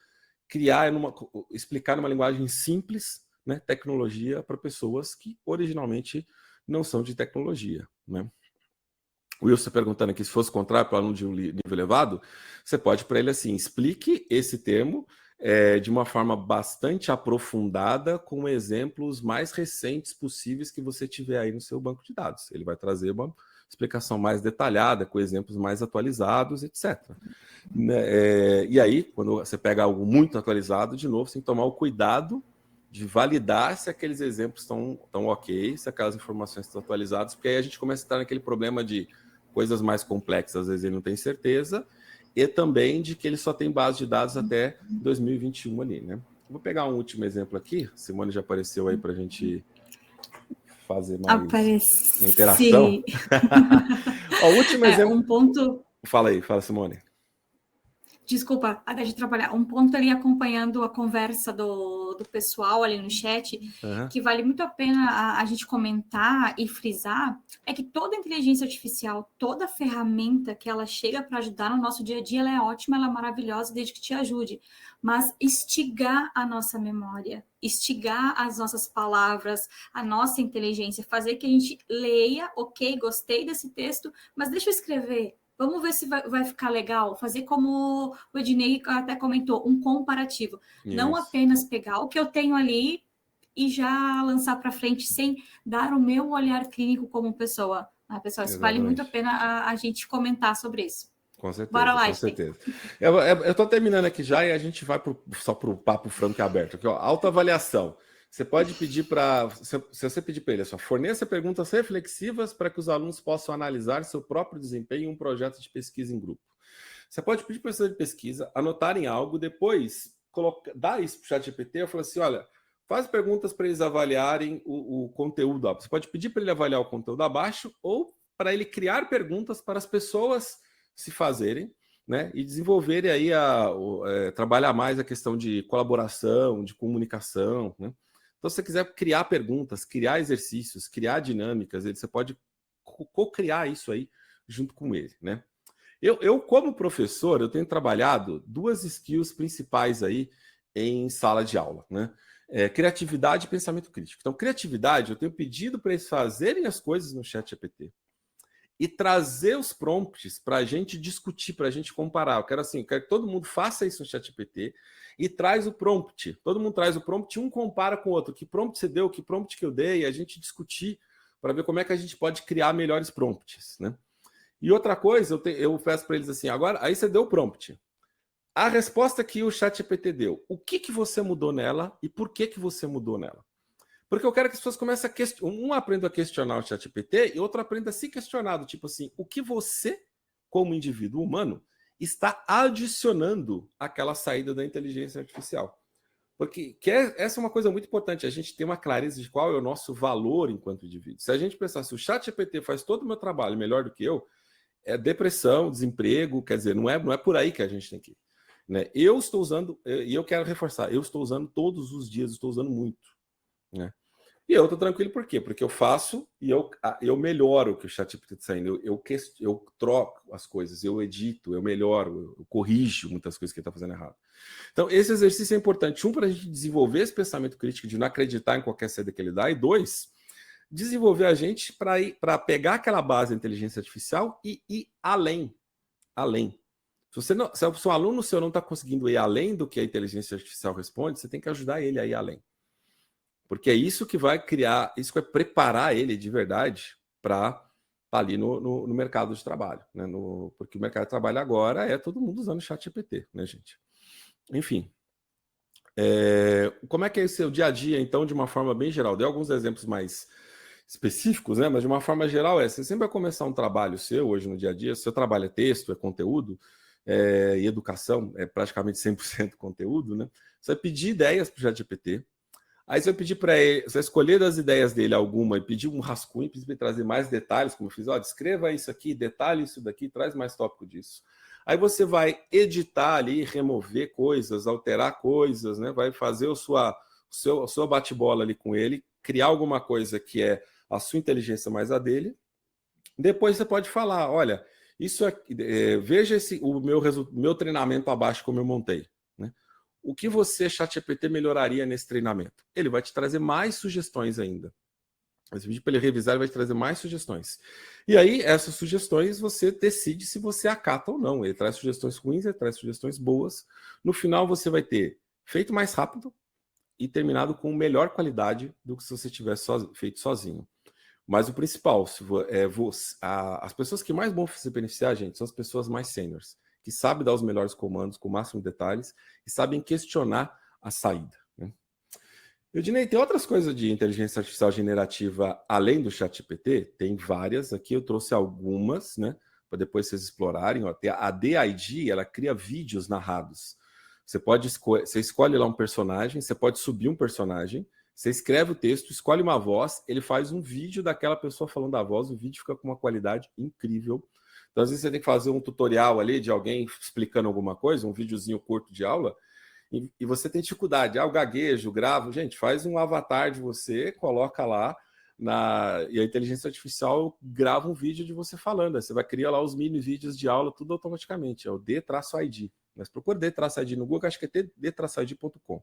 explicar numa linguagem simples, né, tecnologia para pessoas que originalmente não são de tecnologia, né? O Wilson perguntando aqui se fosse contrário para o aluno de um nível elevado, você pode para ele assim, explique esse termo de uma forma bastante aprofundada, com exemplos mais recentes possíveis que você tiver aí no seu banco de dados. Ele vai trazer uma explicação mais detalhada, com exemplos mais atualizados, etc. E aí, quando você pega algo muito atualizado, de novo, você tem que tomar o cuidado de validar se aqueles exemplos estão ok, se aquelas informações estão atualizadas, porque aí a gente começa a estar naquele problema de coisas mais complexas, às vezes ele não tem certeza, e também de que ele só tem base de dados até 2021 ali, né? Vou pegar um último exemplo aqui, Simone já apareceu aí para a gente fazer mais interação. Ó, o último exemplo... Um ponto... Fala Simone. Desculpa, até de atrapalhar. Um ponto ali acompanhando a conversa do pessoal ali no chat, que vale muito a pena a gente comentar e frisar, é que toda inteligência artificial, toda ferramenta que ela chega para ajudar no nosso dia a dia, ela é ótima, ela é maravilhosa, desde que te ajude. Mas instigar a nossa memória, instigar as nossas palavras, a nossa inteligência, fazer que a gente leia, ok, gostei desse texto, mas deixa eu escrever. Vamos ver se vai ficar legal. Fazer como o Ednei até comentou, um comparativo. Isso. Não apenas pegar o que eu tenho ali e já lançar para frente sem dar o meu olhar clínico como pessoa. Pessoal, isso vale muito a pena a gente comentar sobre isso. Com certeza, bora lá, com certeza. Eu estou terminando aqui já e a gente vai só para o papo franco e aberto. Aqui, ó, autoavaliação. Você pode pedir para... Se você pedir para ele, só forneça perguntas reflexivas para que os alunos possam analisar seu próprio desempenho em um projeto de pesquisa em grupo. Você pode pedir para o professor de pesquisa anotarem algo, depois dar isso para o ChatGPT e falar assim, olha, faz perguntas para eles avaliarem o conteúdo. Você pode pedir para ele avaliar o conteúdo abaixo ou para ele criar perguntas para as pessoas se fazerem, né, e desenvolverem aí trabalhar mais a questão de colaboração, de comunicação, né? Então, se você quiser criar perguntas, criar exercícios, criar dinâmicas, você pode co-criar isso aí junto com ele, né? Eu, como professor, eu tenho trabalhado 2 skills principais aí em sala de aula, né? Criatividade e pensamento crítico. Então, criatividade, eu tenho pedido para eles fazerem as coisas no ChatGPT e trazer os prompts para a gente discutir, para a gente comparar. Eu quero que todo mundo faça isso no ChatGPT e traz o prompt. Todo mundo traz o prompt, um compara com o outro. Que prompt você deu, que prompt que eu dei, e a gente discutir para ver como é que a gente pode criar melhores prompts, né? E outra coisa, eu peço para eles assim, agora, aí você deu o prompt. A resposta que o ChatGPT deu, o que você mudou nela e por que você mudou nela? Porque eu quero que as pessoas comecem a questionar. Um aprenda a questionar o ChatGPT e outro aprenda a se questionar, do tipo assim, o que você, como indivíduo humano, está adicionando àquela saída da inteligência artificial. Porque essa é uma coisa muito importante, a gente tem uma clareza de qual é o nosso valor enquanto indivíduo. Se a gente pensar, se o ChatGPT faz todo o meu trabalho melhor do que eu, é depressão, desemprego, quer dizer, não é por aí que a gente tem que ir. Né? Eu estou usando, e eu quero reforçar, eu estou usando todos os dias, estou usando muito. Né? E eu estou tranquilo por quê? Porque eu faço e eu melhoro o que o ChatGPT está saindo, eu troco as coisas, eu edito, eu melhoro, eu corrijo muitas coisas que ele está fazendo errado. Então, esse exercício é importante. Para a gente desenvolver esse pensamento crítico de não acreditar em qualquer saída que ele dá, e 2, desenvolver a gente para pegar aquela base da inteligência artificial e ir além. Se o seu aluno seu não está conseguindo ir além do que a inteligência artificial responde, você tem que ajudar ele a ir além. Porque é isso que vai criar, isso que vai preparar ele de verdade para estar ali no mercado de trabalho. Né? Porque o mercado de trabalho agora é todo mundo usando o ChatGPT, né, gente? Enfim. Como é que é o seu dia a dia, então, de uma forma bem geral? Dei alguns exemplos mais específicos, né? Mas de uma forma geral você sempre vai começar um trabalho seu hoje no dia a dia, seu trabalho é texto, é conteúdo, e educação é praticamente 100% conteúdo, né? Você vai pedir ideias para o ChatGPT, aí você vai pedir para ele, você vai escolher das ideias dele alguma e pedir um rascunho, pedir para ele trazer mais detalhes, como eu fiz, descreva isso aqui, detalhe isso daqui, traz mais tópico disso. Aí você vai editar ali, remover coisas, alterar coisas, né? Vai fazer o seu bate-bola ali com ele, criar alguma coisa que é a sua inteligência mais a dele. Depois você pode falar, olha, isso aqui, veja o meu treinamento abaixo como eu montei. Né? O que você, ChatGPT, melhoraria nesse treinamento? Ele vai te trazer mais sugestões ainda. Esse vídeo para ele revisar, ele vai te trazer mais sugestões. E aí, essas sugestões, você decide se você acata ou não. Ele traz sugestões ruins, ele traz sugestões boas. No final, você vai ter feito mais rápido e terminado com melhor qualidade do que se você tivesse feito sozinho. Mas o principal, as pessoas que mais vão se beneficiar, gente, são as pessoas mais sêniores, que sabem dar os melhores comandos com o máximo de detalhes e sabem questionar a saída. Né? Eudinei, tem outras coisas de inteligência artificial generativa além do ChatGPT? Tem várias, aqui eu trouxe algumas, né, para depois vocês explorarem. Ó. A DID, ela cria vídeos narrados. Você escolhe lá um personagem, você pode subir um personagem, você escreve o texto, escolhe uma voz, ele faz um vídeo daquela pessoa falando a voz, o vídeo fica com uma qualidade incrível. Então, às vezes, você tem que fazer um tutorial ali de alguém explicando alguma coisa, um videozinho curto de aula, e você tem dificuldade, o gaguejo, gravo, gente, faz um avatar de você, coloca lá, e a inteligência artificial grava um vídeo de você falando, aí você vai criar lá os mini vídeos de aula, tudo automaticamente, é o D-ID. Mas procura D-ID no Google, acho que é d-id.com.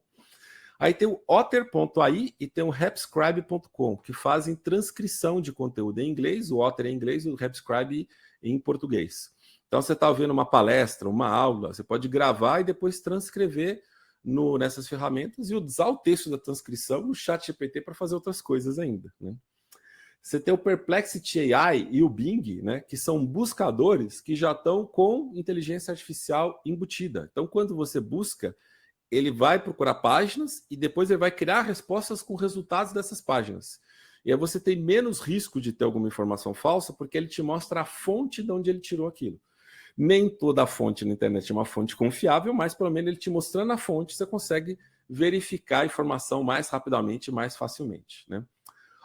Aí tem o otter.ai e tem o rapscribe.com, que fazem transcrição de conteúdo em inglês, o Otter em inglês e o Rapscribe em português. Então, você está vendo uma palestra, uma aula, você pode gravar e depois transcrever nessas ferramentas e usar o texto da transcrição no ChatGPT para fazer outras coisas ainda. Né? Você tem o Perplexity AI e o Bing, né, que são buscadores que já estão com inteligência artificial embutida. Então, quando você busca, ele vai procurar páginas e depois ele vai criar respostas com resultados dessas páginas. E aí você tem menos risco de ter alguma informação falsa, porque ele te mostra a fonte de onde ele tirou aquilo. Nem toda a fonte na internet é uma fonte confiável, mas pelo menos ele te mostrando a fonte, você consegue verificar a informação mais rapidamente e mais facilmente. Né?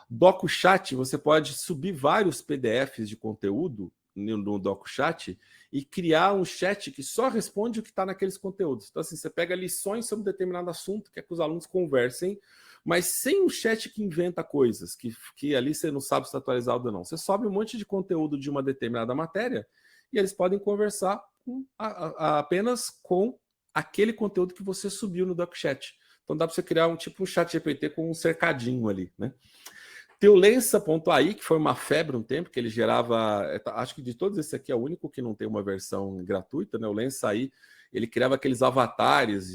DocuChat, você pode subir vários PDFs de conteúdo no DocuChat e criar um chat que só responde o que está naqueles conteúdos. Então, assim, você pega lições sobre um determinado assunto, quer que os alunos conversem, mas sem um chat que inventa coisas, que ali você não sabe se está atualizado ou não. Você sobe um monte de conteúdo de uma determinada matéria e eles podem conversar apenas com aquele conteúdo que você subiu no DocuChat. Então, dá para você criar um chat GPT com um cercadinho ali, né? Tem o Lensa.ai, que foi uma febre um tempo, que ele gerava... Acho que de todos esse aqui é o único que não tem uma versão gratuita, né? O Lensa.ai, ele criava aqueles avatares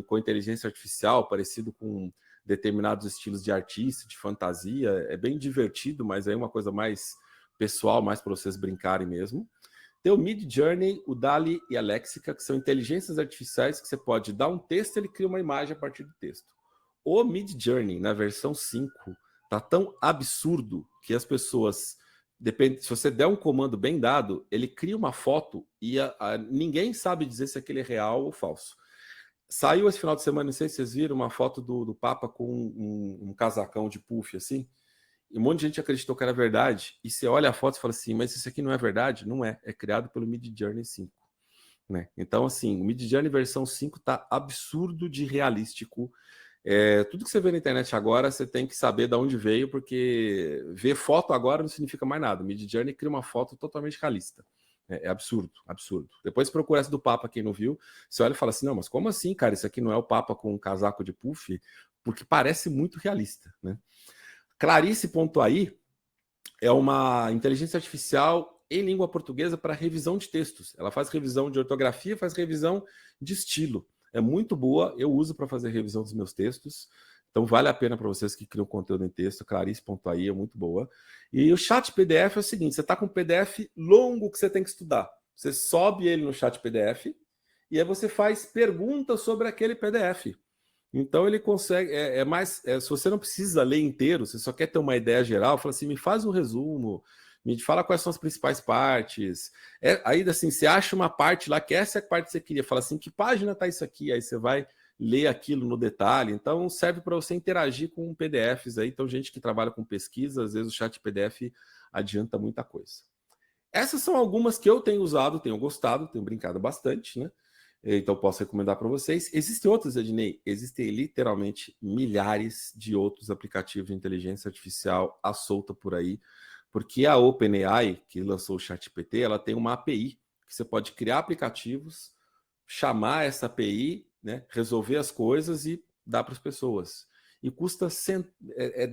com inteligência artificial, parecido com determinados estilos de artista, de fantasia. É bem divertido, mas é uma coisa mais pessoal, mais para vocês brincarem mesmo. Tem o Midjourney, o DALL-E e a Lexica, que são inteligências artificiais que você pode dar um texto e ele cria uma imagem a partir do texto. O Midjourney, na versão 5, tá tão absurdo que as pessoas... se você der um comando bem dado, ele cria uma foto e ninguém sabe dizer se aquele é real ou falso. Saiu esse final de semana, não sei se vocês viram, uma foto do Papa com um casacão de puff, assim, e um monte de gente acreditou que era verdade, e você olha a foto e fala assim, mas isso aqui não é verdade? Não é, é criado pelo Midjourney 5. Né? Então, assim, o Midjourney versão 5 tá absurdo de realístico. Tudo que você vê na internet agora, você tem que saber de onde veio, porque ver foto agora não significa mais nada. O Midjourney cria uma foto totalmente realista. É absurdo, absurdo. Depois procura essa do Papa, quem não viu. Você olha e fala assim, não, mas como assim, cara? Isso aqui não é o Papa com um casaco de puff? Porque parece muito realista, né? Clarice.ai é uma inteligência artificial em língua portuguesa para revisão de textos. Ela faz revisão de ortografia, faz revisão de estilo. É muito boa, eu uso para fazer revisão dos meus textos. Então vale a pena para vocês que criam conteúdo em texto, clarice.ai é muito boa. E o chat PDF é o seguinte, você está com um PDF longo que você tem que estudar. Você sobe ele no chat PDF e aí você faz perguntas sobre aquele PDF. Então ele consegue, se você não precisa ler inteiro, você só quer ter uma ideia geral, fala assim, me faz um resumo, me fala quais são as principais partes. Aí assim, você acha uma parte lá, que essa é a parte que você queria, fala assim, que página está isso aqui? Aí você vai ler aquilo no detalhe. Então serve para você interagir com PDFs aí. Então gente que trabalha com pesquisa, às vezes o chat PDF adianta muita coisa. Essas são algumas que eu tenho usado, tenho gostado, tenho brincado bastante, né? Então posso recomendar para vocês. Existem outros, Ednei? Existem literalmente milhares de outros aplicativos de inteligência artificial à solta por aí, porque a OpenAI, que lançou o ChatGPT, ela tem uma API que você pode criar aplicativos, chamar essa API, né, resolver as coisas e dar para as pessoas. E custa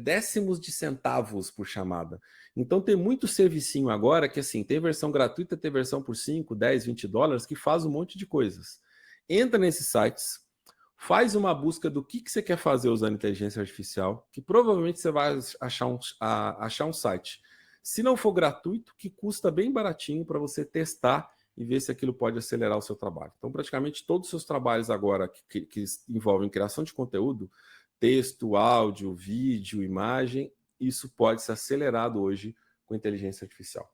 décimos de centavos por chamada. Então tem muito servicinho agora que assim, tem versão gratuita, tem versão por 5, 10, 20 dólares que faz um monte de coisas. Entra nesses sites, faz uma busca do que você quer fazer usando inteligência artificial, que provavelmente você vai achar um site. Se não for gratuito, que custa bem baratinho para você testar e ver se aquilo pode acelerar o seu trabalho. Então praticamente todos os seus trabalhos agora que envolvem criação de conteúdo, texto, áudio, vídeo, imagem, isso pode ser acelerado hoje com inteligência artificial.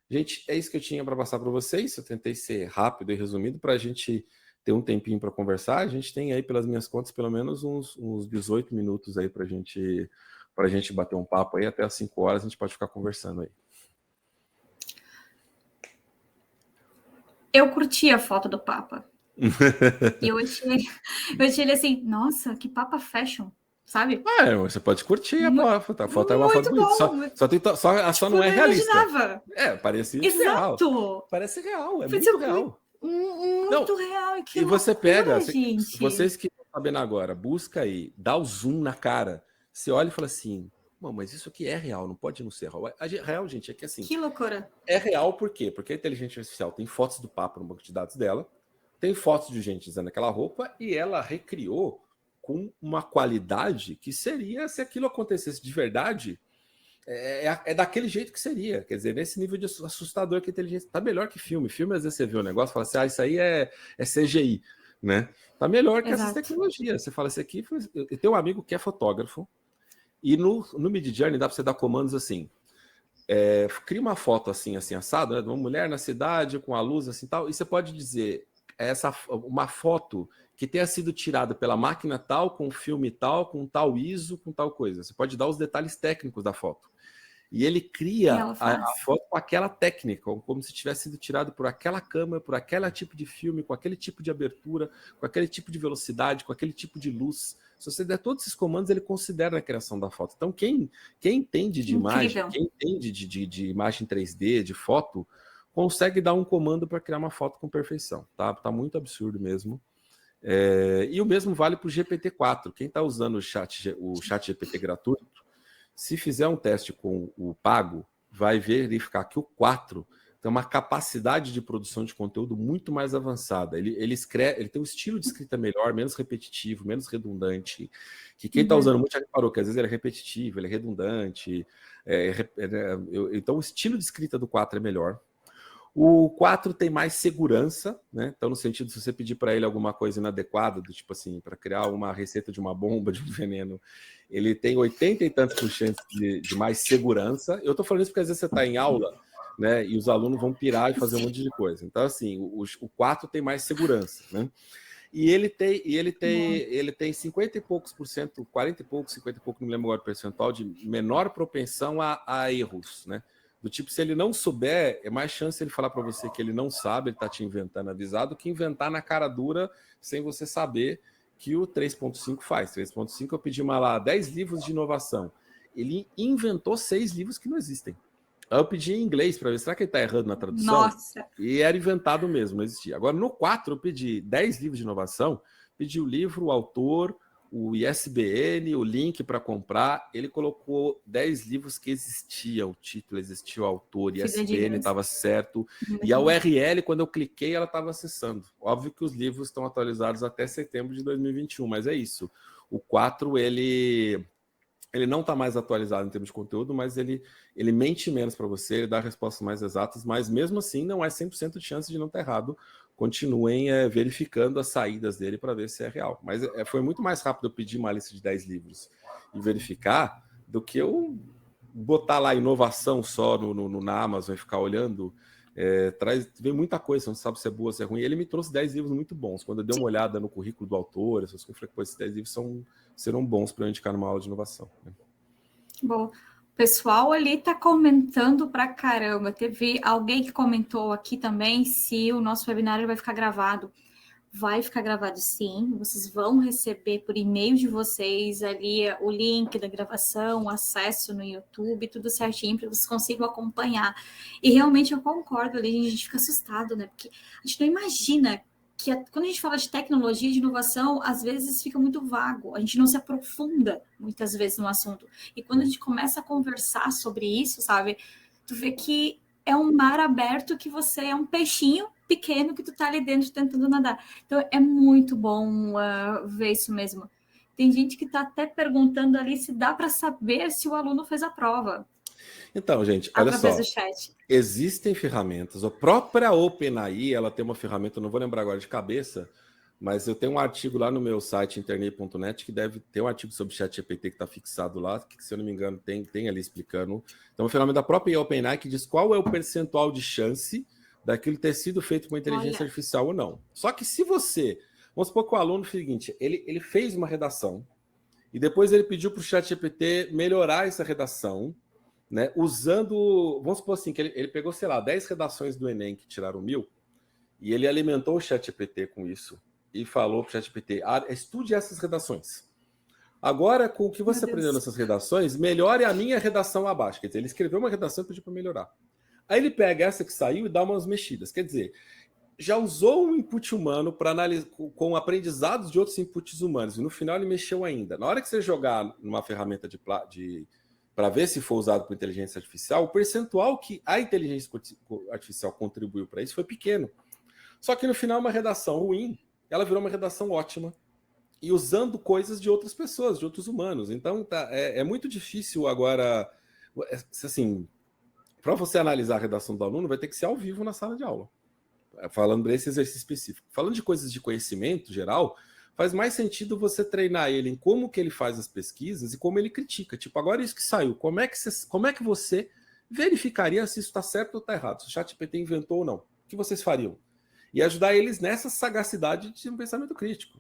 Gente, é isso que eu tinha para passar para vocês. Eu tentei ser rápido e resumido para a gente ter um tempinho para conversar. A gente tem aí, pelas minhas contas, pelo menos uns 18 minutos aí para a gente bater um papo aí. Até às 5 horas a gente pode ficar conversando aí. Eu curti a foto do Papa. E eu achei ele assim, nossa, que Papa fashion, sabe? Você pode curtir a foto. A foto é uma foto bonita. Só não é realista. Eu imaginava. Parecia Exato. real. Parece real, muito real. Muito real. E você pega, vocês que estão sabendo agora, busca aí, dá o zoom na cara. Você olha e fala assim, mas isso aqui é real, não pode não ser real. Real, gente, é que assim... Que loucura. É real por quê? Porque a inteligência artificial tem fotos do Papa no banco de dados dela, tem fotos de gente usando aquela roupa e ela recriou com uma qualidade que seria, se aquilo acontecesse de verdade, daquele jeito que seria. Quer dizer, nesse nível de assustador que a inteligência... Tá melhor que filme. Filme, às vezes você vê o negócio e fala assim, isso aí é CGI, né? Tá melhor que essas tecnologias. Você fala, isso aqui... Eu tenho um amigo que é fotógrafo e no Midjourney dá para você dar comandos assim, cria uma foto assim assado, né, de uma mulher na cidade com a luz assim tal, e você pode dizer uma foto que tenha sido tirada pela máquina tal, com filme tal, com tal ISO, com tal coisa. Você pode dar os detalhes técnicos da foto. E ele cria a foto com aquela técnica, como se tivesse sido tirado por aquela câmera, por aquele tipo de filme, com aquele tipo de abertura, com aquele tipo de velocidade, com aquele tipo de luz. Se você der todos esses comandos, ele considera a criação da foto. Então, quem entende de imagem, quem entende de imagem 3D, de foto, consegue dar um comando para criar uma foto com perfeição. Tá muito absurdo mesmo. E o mesmo vale para o GPT-4. Quem está usando o chat GPT gratuito, se fizer um teste com o pago, vai verificar que o 4 tem uma capacidade de produção de conteúdo muito mais avançada. Ele tem um estilo de escrita melhor, menos repetitivo, menos redundante. Que quem está usando muito já reparou que às vezes ele é repetitivo, ele é redundante. Então o estilo de escrita do 4 é melhor. O 4 tem mais segurança, né? Então, no sentido, se você pedir para ele alguma coisa inadequada, do tipo assim, para criar uma receita de uma bomba, de um veneno, ele tem 80 e tantos por cento de mais segurança. Eu estou falando isso porque às vezes você está em aula, né? E os alunos vão pirar e fazer um monte de coisa. Então, assim, o 4 tem mais segurança, né? E ele tem 50 e poucos por cento, 40 e poucos, 50 e pouco, não me lembro agora o percentual, de menor propensão a erros, né? Do tipo, se ele não souber, é mais chance ele falar para você que ele não sabe, ele está te inventando avisado, que inventar na cara dura sem você saber que o 3.5 faz. 3.5 eu pedi lá 10 livros de inovação. Ele inventou 6 livros que não existem. Aí eu pedi em inglês para ver, será que ele está errando na tradução? Nossa! E era inventado mesmo, não existia. Agora, no 4, eu pedi 10 livros de inovação, pedi o livro, o autor, o ISBN, o link para comprar. Ele colocou 10 livros que existia, o título existia, o autor, ISBN estava certo. E a URL, quando eu cliquei, ela estava acessando. Óbvio que os livros estão atualizados até setembro de 2021, mas é isso. O 4, ele não está mais atualizado em termos de conteúdo, mas ele mente menos para você, ele dá respostas mais exatas, mas mesmo assim não é 100% de chance de não estar errado. Continuem verificando as saídas dele para ver se é real. Mas foi muito mais rápido eu pedir uma lista de 10 livros e verificar do que eu botar lá inovação só na Amazon e ficar olhando. Vem muita coisa, você não sabe se é boa, se é ruim. Ele me trouxe 10 livros muito bons. Quando eu dei uma olhada no currículo do autor, essas coisas, eu falei, esses 10 livros serão bons para eu indicar numa aula de inovação. Né? Bom, o pessoal ali está comentando pra caramba. Teve alguém que comentou aqui também se o nosso webinário vai ficar gravado. Vai ficar gravado sim, vocês vão receber por e-mail de vocês ali o link da gravação, o acesso no YouTube, tudo certinho para vocês consigam acompanhar. E realmente eu concordo ali, a gente fica assustado, né? Porque a gente não imagina que quando a gente fala de tecnologia, de inovação, às vezes fica muito vago, a gente não se aprofunda muitas vezes no assunto. E quando a gente começa a conversar sobre isso, sabe, tu vê que é um mar aberto, que você é um peixinho pequeno que tu tá ali dentro tentando nadar. Então é muito bom ver isso mesmo. Tem gente que tá até perguntando ali se dá para saber se o aluno fez a prova. Então, gente, olha só. Através do chat. Existem ferramentas. A própria OpenAI, ela tem uma ferramenta, não vou lembrar agora de cabeça, mas eu tenho um artigo lá no meu site internei.net que deve ter um artigo sobre ChatGPT que está fixado lá, que, se eu não me engano, tem ali explicando. Então, uma ferramenta da própria OpenAI que diz qual é o percentual de chance daquilo ter sido feito com inteligência artificial ou não. Só que se você... Vamos supor que o aluno, seguinte, ele fez uma redação e depois ele pediu para o ChatGPT melhorar essa redação, né, usando... Vamos supor assim, que ele pegou, sei lá, 10 redações do Enem que tiraram 1000 e ele alimentou o ChatGPT com isso e falou para o ChatGPT, estude essas redações. Agora, com o que você aprendeu nessas redações, melhore a minha redação abaixo. Quer dizer, ele escreveu uma redação e pediu para melhorar. Aí ele pega essa que saiu e dá umas mexidas. Quer dizer, já usou um input humano para analisar com aprendizados de outros inputs humanos. E no final ele mexeu ainda. Na hora que você jogar numa ferramenta para ver se for usado por inteligência artificial, o percentual que a inteligência artificial contribuiu para isso foi pequeno. Só que no final, uma redação ruim, ela virou uma redação ótima. E usando coisas de outras pessoas, de outros humanos. Então, é muito difícil agora... Assim, para você analisar a redação do aluno, vai ter que ser ao vivo na sala de aula. Falando desse exercício específico. Falando de coisas de conhecimento geral, faz mais sentido você treinar ele em como que ele faz as pesquisas e como ele critica. Tipo, agora isso que saiu, como é que você verificaria se isso está certo ou está errado? Se o ChatGPT inventou ou não? O que vocês fariam? E ajudar eles nessa sagacidade de um pensamento crítico.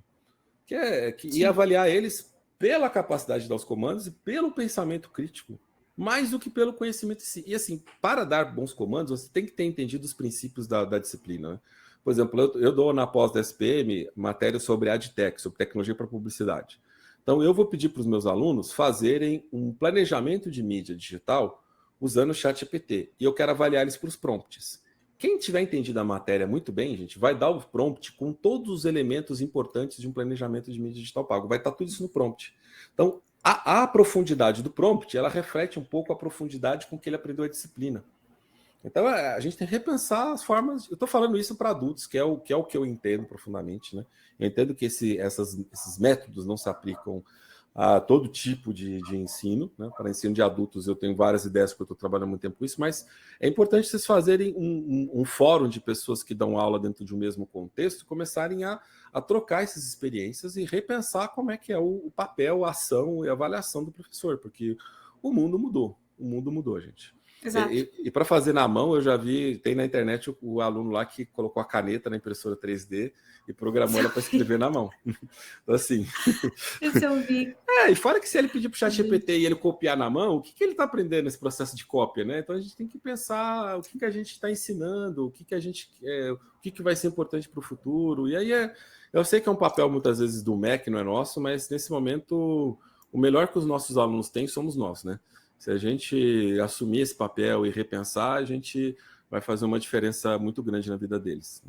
E avaliar eles pela capacidade de dar os comandos e pelo pensamento crítico, mais do que pelo conhecimento em si. E assim, para dar bons comandos, você tem que ter entendido os princípios da disciplina. Né? Por exemplo, eu dou na pós da SPM matéria sobre AdTech, sobre tecnologia para publicidade. Então, eu vou pedir para os meus alunos fazerem um planejamento de mídia digital usando o ChatGPT. E eu quero avaliar eles para os prompts. Quem tiver entendido a matéria muito bem, gente, vai dar o prompt com todos os elementos importantes de um planejamento de mídia digital pago. Vai estar tudo isso no prompt. Então, a profundidade do prompt, ela reflete um pouco a profundidade com que ele aprendeu a disciplina. Então, a gente tem que repensar as formas... Eu estou falando isso para adultos, que é o que eu entendo profundamente. Né? Eu entendo que esses métodos não se aplicam a todo tipo de ensino. Né? Para ensino de adultos, eu tenho várias ideias, porque eu estou trabalhando há muito tempo com isso, mas é importante vocês fazerem um fórum de pessoas que dão aula dentro de um mesmo contexto, começarem a trocar essas experiências e repensar como é que é o papel, a ação e a avaliação do professor, porque o mundo mudou, gente. Exato. E para fazer na mão, eu já vi, tem na internet o aluno lá que colocou a caneta na impressora 3D e programou ela para escrever na mão. Então, assim. Esse eu vi. E fora que se ele pedir para o ChatGPT e ele copiar na mão, o que ele está aprendendo nesse processo de cópia, né? Então a gente tem que pensar o que a gente está ensinando, o que vai ser importante para o futuro. E aí eu sei que é um papel muitas vezes do MEC, não é nosso, mas nesse momento o melhor que os nossos alunos têm somos nós, né? Se a gente assumir esse papel e repensar, a gente vai fazer uma diferença muito grande na vida deles.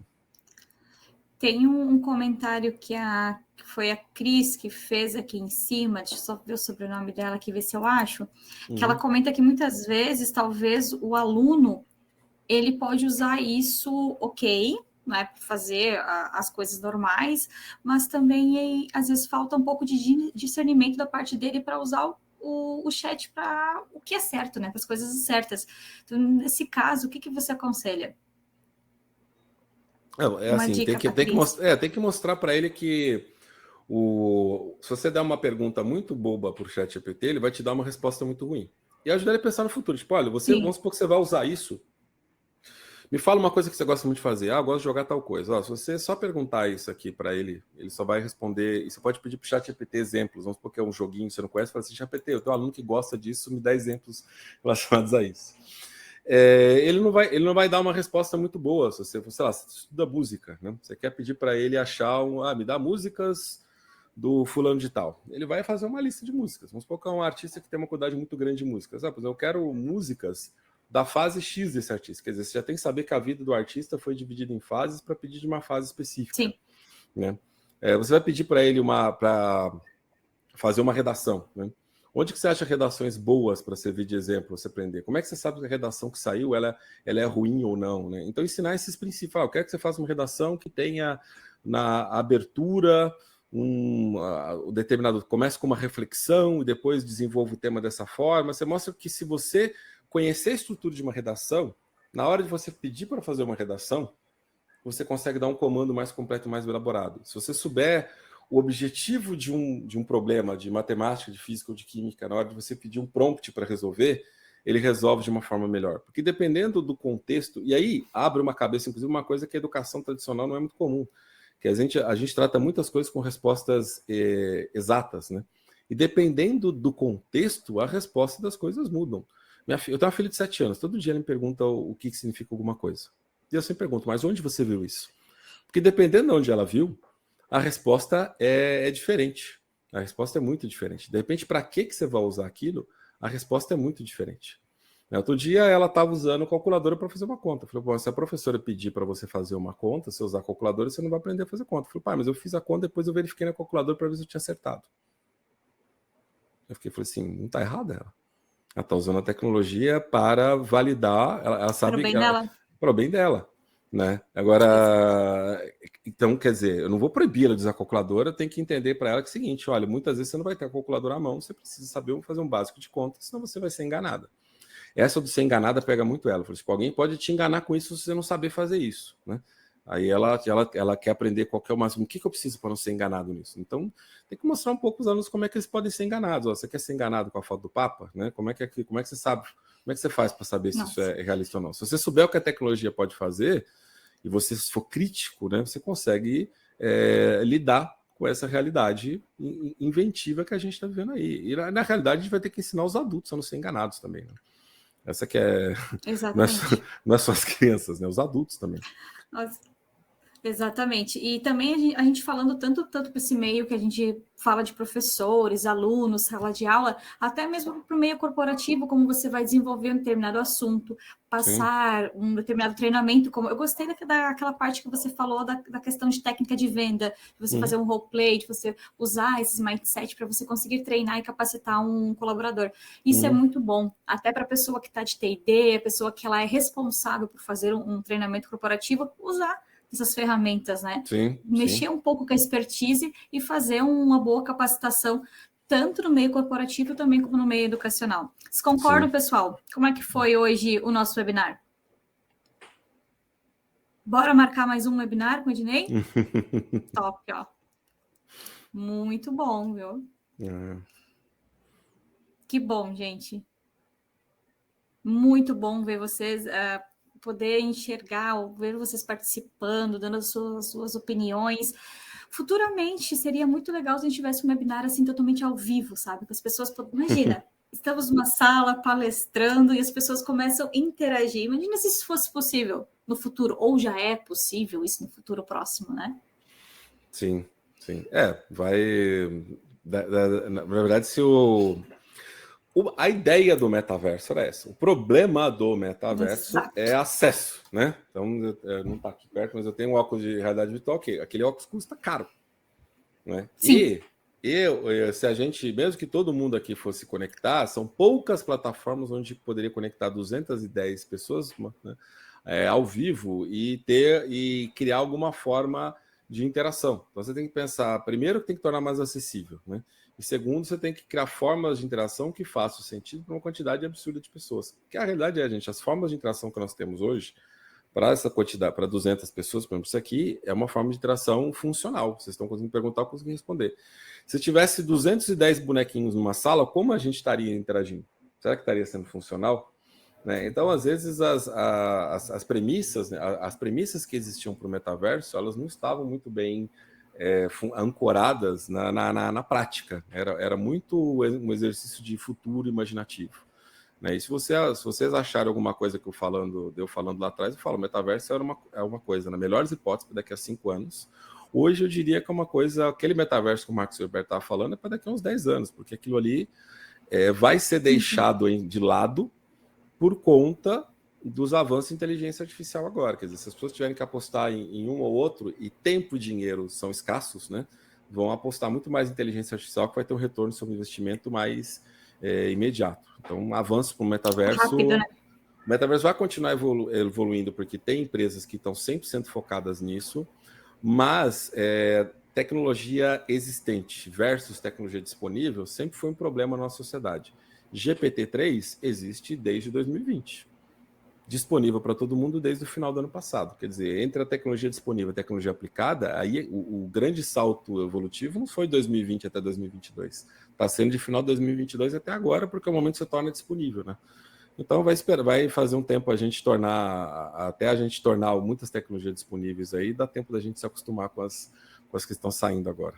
Tem um comentário que foi a Cris que fez aqui em cima, deixa eu só ver o sobrenome dela aqui, ver se eu acho, que ela comenta que muitas vezes, talvez, o aluno, ele pode usar isso, ok, né, para fazer as coisas normais, mas também, às vezes, falta um pouco de discernimento da parte dele para usar o chat para o que é certo, né, para as coisas certas. Então, nesse caso, o que você aconselha? Assim, tem que mostrar para ele que se você der uma pergunta muito boba para o ChatGPT, ele vai te dar uma resposta muito ruim. E ajudar ele a pensar no futuro. Tipo, olha, vamos supor que você vai usar isso. Me fala uma coisa que você gosta muito de fazer. Eu gosto de jogar tal coisa. Se você só perguntar isso aqui para ele, ele só vai responder. E você pode pedir para o ChatGPT exemplos. Vamos supor que é um joguinho que você não conhece. Fala assim, ChatGPT, eu tenho um aluno que gosta disso, me dá exemplos relacionados a isso. Ele não vai dar uma resposta muito boa. Se você, sei lá, você estuda música, né? Você quer pedir para ele achar me dá músicas do fulano de tal. Ele vai fazer uma lista de músicas. Vamos supor que é um artista que tem uma quantidade muito grande de músicas. Eu quero músicas da fase X desse artista. Quer dizer, você já tem que saber que a vida do artista foi dividida em fases para pedir de uma fase específica. Sim. Né? Você vai pedir para ele para fazer uma redação, né? Onde que você acha redações boas para servir de exemplo, você aprender? Como é que você sabe que a redação que saiu ela é ruim ou não? Né? Então, ensinar esses princípios. Eu quero que você faça uma redação que tenha na abertura o determinado... Comece com uma reflexão e depois desenvolva o tema dessa forma. Você mostra que se você conhecer a estrutura de uma redação, na hora de você pedir para fazer uma redação, você consegue dar um comando mais completo e mais elaborado. Se você souber o objetivo de um problema de matemática, de física ou de química, na hora de você pedir um prompt para resolver, ele resolve de uma forma melhor. Porque dependendo do contexto, e aí abre uma cabeça, inclusive uma coisa que a educação tradicional não é muito comum, que a gente trata muitas coisas com respostas exatas, né? E dependendo do contexto, a resposta das coisas mudam. Eu tenho uma filha de 7 anos, todo dia ela me pergunta o que significa alguma coisa. E eu sempre pergunto, mas onde você viu isso? Porque dependendo de onde ela viu, a resposta é diferente. A resposta é muito diferente. De repente, para que você vai usar aquilo, a resposta é muito diferente. Outro dia, ela estava usando calculadora para fazer uma conta. Eu falei, bom, se a professora pedir para você fazer uma conta, se usar calculadora, você não vai aprender a fazer conta. Eu falei, pai, mas eu fiz a conta, depois eu verifiquei na calculadora para ver se eu tinha acertado. Falei assim, não está errada ela. Ela está usando a tecnologia para validar, ela sabe... Para o bem dela. Né? Agora, então, quer dizer, eu não vou proibir ela de usar a calculadora, tem que entender para ela que é o seguinte, olha, muitas vezes você não vai ter a calculadora à mão, você precisa saber fazer um básico de conta, senão você vai ser enganada. Essa do ser enganada pega muito ela. Tipo, alguém pode te enganar com isso se você não saber fazer isso, né? Aí ela quer aprender qualquer o máximo. O que eu preciso para não ser enganado nisso? Então, tem que mostrar um pouco os alunos como é que eles podem ser enganados. Você quer ser enganado com a foto do Papa? Né? Como é que você sabe? Como é que você faz para saber se isso é realista ou não? Se você souber o que a tecnologia pode fazer e você for crítico, né, você consegue lidar com essa realidade inventiva que a gente está vivendo aí. E na realidade a gente vai ter que ensinar os adultos a não ser enganados também. Né? Essa que é... Exatamente. Não é só as crianças, né? Os adultos também. Exatamente. E também a gente falando tanto para esse meio que a gente fala de professores, alunos, sala de aula, até mesmo para o meio corporativo, como você vai desenvolver um determinado assunto, passar um determinado treinamento, como eu gostei daquela parte que você falou da questão de técnica de venda, de você fazer um roleplay, de você usar esses mindset para você conseguir treinar e capacitar um colaborador. Isso é muito bom, até para a pessoa que está de T&D, a pessoa que ela é responsável por fazer um treinamento corporativo, usar essas ferramentas, né? Mexer um pouco com a expertise e fazer uma boa capacitação, tanto no meio corporativo também como no meio educacional. Vocês concordam, pessoal? Como é que foi hoje o nosso webinar? Bora marcar mais um webinar com o Ednei? Top, ó. Muito bom, viu? Que bom, gente. Muito bom ver vocês, poder enxergar, ver vocês participando, dando as suas opiniões. Futuramente, seria muito legal se a gente tivesse um webinar assim totalmente ao vivo, sabe? Que as pessoas... Imagina, estamos numa sala palestrando e as pessoas começam a interagir. Imagina se isso fosse possível no futuro, ou já é possível isso no futuro próximo, né? Sim, sim. Vai... Na verdade, a ideia do metaverso era essa. O problema do metaverso é acesso, né? Então, não está aqui perto, mas eu tenho um óculos de realidade virtual, que aquele óculos custa caro, né? Sim. E se a gente, mesmo que todo mundo aqui fosse conectar, são poucas plataformas onde poderia conectar 210 pessoas, né, ao vivo e criar alguma forma de interação. Então você tem que pensar, primeiro, que tem que tornar mais acessível, né? E segundo, você tem que criar formas de interação que façam sentido para uma quantidade absurda de pessoas. Porque a realidade é, gente, as formas de interação que nós temos hoje, para essa quantidade, para 200 pessoas, por exemplo, isso aqui é uma forma de interação funcional. Vocês estão conseguindo perguntar, eu consegui responder. Se tivesse 210 bonequinhos numa sala, como a gente estaria interagindo? Será que estaria sendo funcional? Né? Então, às vezes, as premissas, né, as premissas que existiam para o metaverso, elas não estavam muito bem ancoradas na prática. Era muito um exercício de futuro imaginativo. Né? E se vocês acharem alguma coisa que eu falando lá atrás, eu falo, metaverso é uma coisa, na melhores hipóteses, daqui a 5 anos. Hoje eu diria que é uma coisa, aquele metaverso que o Mark Zuckerberg estava falando é para daqui a uns 10 anos, porque aquilo ali vai ser deixado de lado por conta dos avanços em inteligência artificial agora. Quer dizer, se as pessoas tiverem que apostar em um ou outro, e tempo e dinheiro são escassos, né, vão apostar muito mais em inteligência artificial, que vai ter um retorno sobre investimento mais imediato. Então, um avanço para o metaverso... Rápido, né? O metaverso vai continuar evoluindo, porque tem empresas que estão 100% focadas nisso, mas tecnologia existente versus tecnologia disponível sempre foi um problema na nossa sociedade. GPT-3 existe desde 2020. Disponível para todo mundo desde o final do ano passado. Quer dizer, entre a tecnologia disponível e a tecnologia aplicada, aí o grande salto evolutivo não foi 2020 até 2022. Está sendo de final de 2022 até agora, porque é o momento que se torna disponível, né? Então vai fazer um tempo até a gente tornar muitas tecnologias disponíveis aí, dá tempo da gente se acostumar com as que estão saindo agora.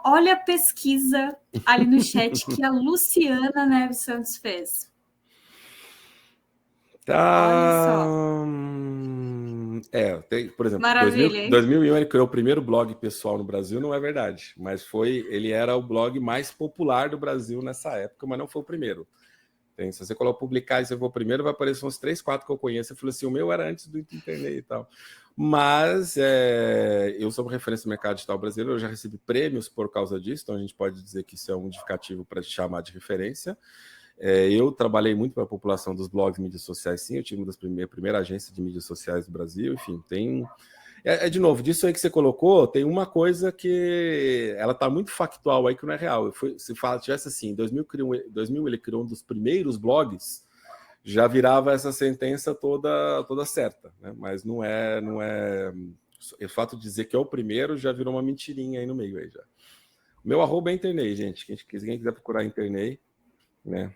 Olha a pesquisa ali no chat que a Luciana Neves Santos fez. Olha só. Por exemplo, 2001 ele criou o primeiro blog pessoal no Brasil, não é verdade, mas ele era o blog mais popular do Brasil nessa época, mas não foi o primeiro. Se você colocar publicar e você for o primeiro, vai aparecer uns 3, 4 que eu conheço. Eu falei assim, o meu era antes do internet e tal. Mas eu sou uma referência no mercado digital brasileiro, eu já recebi prêmios por causa disso, então a gente pode dizer que isso é um indicativo para te chamar de referência. Eu trabalhei muito para a população dos blogs e mídias sociais, sim, eu tive uma das primeira agência de mídias sociais do Brasil, enfim, tem... de novo, disso aí que você colocou, tem uma coisa que ela está muito factual aí que não é real. Se tivesse assim, em 2000 ele criou um dos primeiros blogs, já virava essa sentença toda certa, né? Mas não é. O fato de dizer que é o primeiro já virou uma mentirinha aí no meio aí já. O meu arroba é internet, gente. Quem quiser procurar internet, né?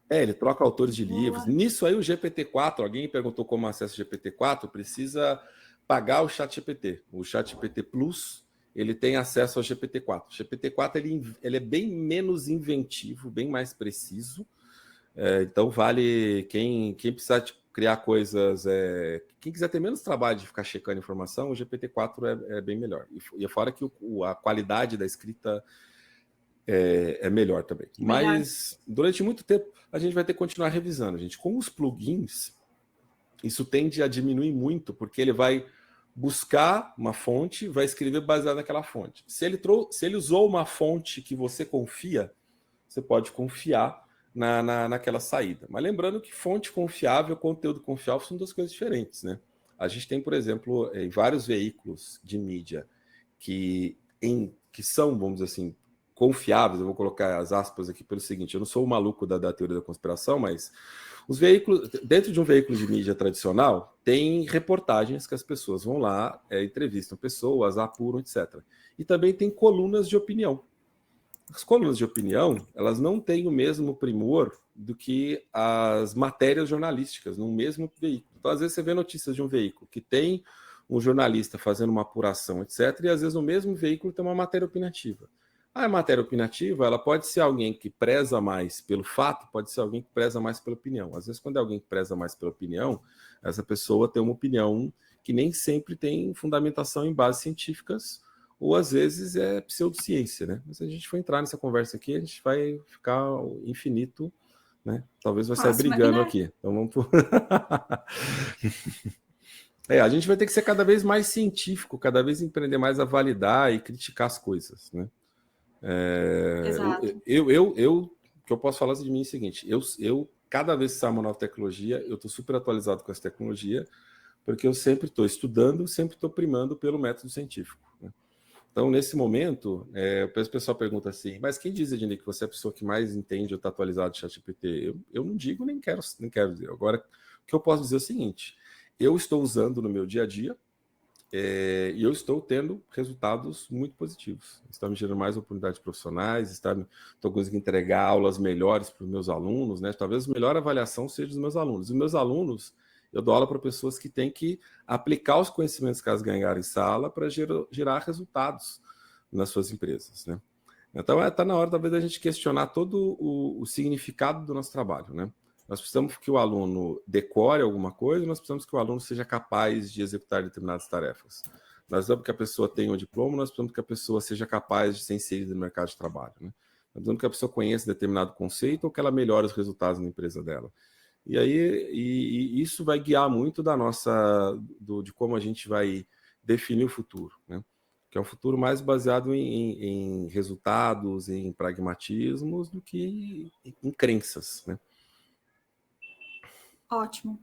Ele troca autores de livros. Nisso aí o GPT-4, alguém perguntou como acessa o GPT-4, precisa pagar o ChatGPT. O ChatGPT Plus, ele tem acesso ao GPT-4. O GPT-4 ele é bem menos inventivo, bem mais preciso. Então vale quem precisar criar coisas... quem quiser ter menos trabalho de ficar checando informação, o GPT-4 é bem melhor. E fora que a qualidade da escrita é melhor também. Mas durante muito tempo a gente vai ter que continuar revisando, gente. Com os plugins, isso tende a diminuir muito, porque ele vai buscar uma fonte, vai escrever baseado naquela fonte. Se ele usou uma fonte que você confia, você pode confiar naquela saída. Mas lembrando que fonte confiável e conteúdo confiável são duas coisas diferentes, né? A gente tem, por exemplo, em vários veículos de mídia que são, vamos dizer assim, confiáveis. Eu vou colocar as aspas aqui pelo seguinte: eu não sou o maluco da teoria da conspiração, mas os veículos, dentro de um veículo de mídia tradicional, tem reportagens que as pessoas vão lá, entrevistam pessoas, apuram, etc. E também tem colunas de opinião. As colunas de opinião, elas não têm o mesmo primor do que as matérias jornalísticas no mesmo veículo. Então, às vezes, você vê notícias de um veículo que tem um jornalista fazendo uma apuração, etc., e às vezes no mesmo veículo tem uma matéria opinativa. A matéria opinativa, ela pode ser alguém que preza mais pelo fato, pode ser alguém que preza mais pela opinião. Às vezes, quando é alguém que preza mais pela opinião, essa pessoa tem uma opinião que nem sempre tem fundamentação em bases científicas, ou às vezes é pseudociência, né? Mas se a gente for entrar nessa conversa aqui, a gente vai ficar infinito, né? Talvez vai sair brigando aqui. Então vamos por... a gente vai ter que ser cada vez mais científico, cada vez aprender mais a validar e criticar as coisas, né? Exato. O que eu posso falar de mim é o seguinte: eu cada vez que sai uma nova tecnologia, eu estou super atualizado com essa tecnologia, porque eu sempre estou estudando, sempre estou primando pelo método científico, né? Então, nesse momento, o pessoal pergunta assim, mas quem diz, Ednei, que você é a pessoa que mais entende ou está atualizado de ChatGPT? Eu não digo, nem quero dizer. Agora, o que eu posso dizer é o seguinte: eu estou usando no meu dia a dia e eu estou tendo resultados muito positivos. Está me gerando mais oportunidades profissionais, estou conseguindo entregar aulas melhores para os meus alunos, né? Talvez a melhor avaliação seja dos meus alunos. Os meus alunos, eu dou aula para pessoas que têm que aplicar os conhecimentos que elas ganharam em sala para gerar resultados nas suas empresas, né? Então, está na hora, talvez, da gente questionar todo o significado do nosso trabalho, né? Nós precisamos que o aluno decore alguma coisa, nós precisamos que o aluno seja capaz de executar determinadas tarefas. Nós precisamos que a pessoa tenha um diploma, nós precisamos que a pessoa seja capaz de ser inserida no mercado de trabalho, né? Nós precisamos que a pessoa conheça determinado conceito ou que ela melhore os resultados na empresa dela. E aí isso vai guiar muito de como a gente vai definir o futuro, né? Que é um futuro mais baseado em resultados, em pragmatismos, do que em crenças, né? Ótimo.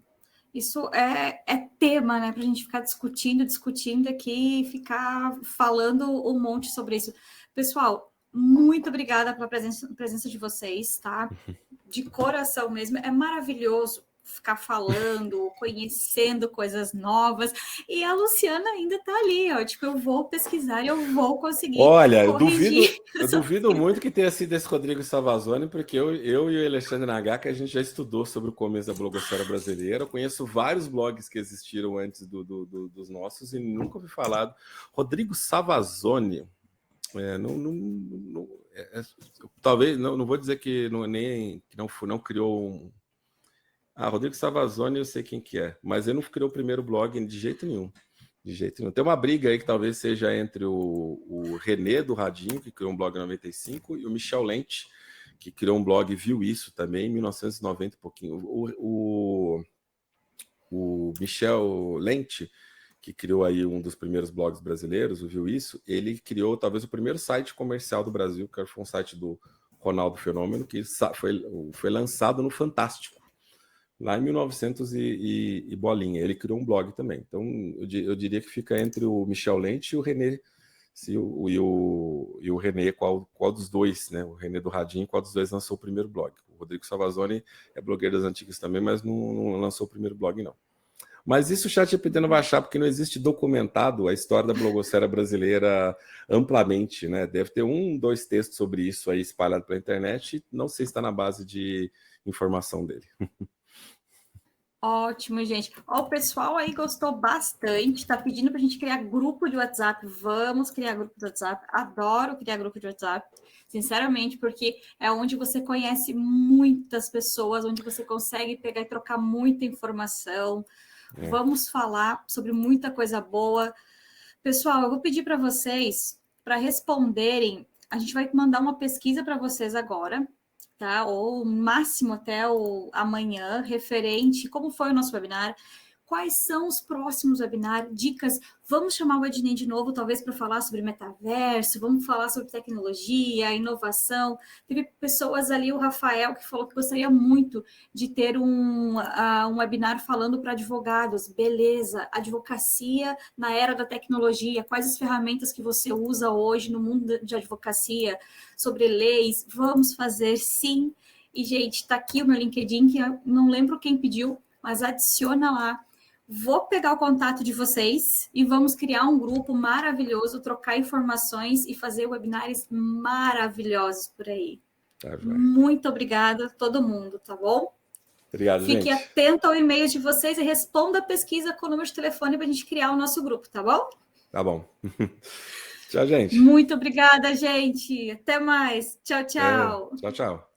Isso é tema, né, para a gente ficar discutindo aqui e ficar falando um monte sobre isso. Pessoal, muito obrigada pela presença de vocês, tá? De coração mesmo. É maravilhoso ficar falando, conhecendo coisas novas. E a Luciana ainda está ali, ó. Tipo, eu vou pesquisar e eu vou conseguir. Olha, eu duvido muito que tenha sido esse Rodrigo Savazone, porque eu e o Alexandre Nagaka, a gente já estudou sobre o começo da blogosfera brasileira. Eu conheço vários blogs que existiram antes dos nossos e nunca ouvi falar. Rodrigo Savazone. Talvez, não vou dizer que não criou um... Rodrigo Savazone, eu sei quem que é, mas ele não criou o primeiro blog de jeito nenhum. De jeito nenhum. Tem uma briga aí que talvez seja entre o René do Radinho, que criou um blog em 95, e o Michel Lente, que criou um blog Viu Isso também em 1990 e pouquinho. O Michel Lente, que criou aí um dos primeiros blogs brasileiros, o Viu Isso, ele criou talvez o primeiro site comercial do Brasil, que foi um site do Ronaldo Fenômeno, que foi lançado no Fantástico, lá em 1900 e bolinha. Ele criou um blog também. Então, eu diria que fica entre o Michel Lente e o René, e o René, qual dos dois, né? O René do Radinho, qual dos dois lançou o primeiro blog. O Rodrigo Savazone é blogueiro das antigas também, mas não lançou o primeiro blog, não. Mas isso o ChatGPT não vai achar, porque não existe documentado a história da blogosfera brasileira amplamente, né? Deve ter 2 textos sobre isso aí espalhado pela internet, e não sei se está na base de informação dele. Ótimo, gente. Ó, o pessoal aí gostou bastante, tá pedindo para a gente criar grupo de WhatsApp. Vamos criar grupo de WhatsApp. Adoro criar grupo de WhatsApp, sinceramente, porque é onde você conhece muitas pessoas, onde você consegue pegar e trocar muita informação. Vamos falar sobre muita coisa boa. Pessoal, eu vou pedir para vocês para responderem. A gente vai mandar uma pesquisa para vocês agora, tá? Ou máximo até amanhã, referente como foi o nosso webinar, quais são os próximos webinars, dicas. Vamos chamar o Ednei de novo, talvez para falar sobre metaverso, vamos falar sobre tecnologia, inovação. Teve pessoas ali, o Rafael, que falou que gostaria muito de ter um webinar falando para advogados. Beleza, advocacia na era da tecnologia, quais as ferramentas que você usa hoje no mundo de advocacia, sobre leis. Vamos fazer, sim. E, gente, está aqui o meu LinkedIn, que eu não lembro quem pediu, mas adiciona lá. Vou pegar o contato de vocês e vamos criar um grupo maravilhoso, trocar informações e fazer webinars maravilhosos por aí. Tá, Muito obrigada a todo mundo, tá bom? Obrigado, Fique gente. atento ao e-mail de vocês e responda a pesquisa com o número de telefone para a gente criar o nosso grupo, tá bom? Tá bom. Tchau, gente. Muito obrigada, gente. Até mais. Tchau, tchau. Tchau, tchau.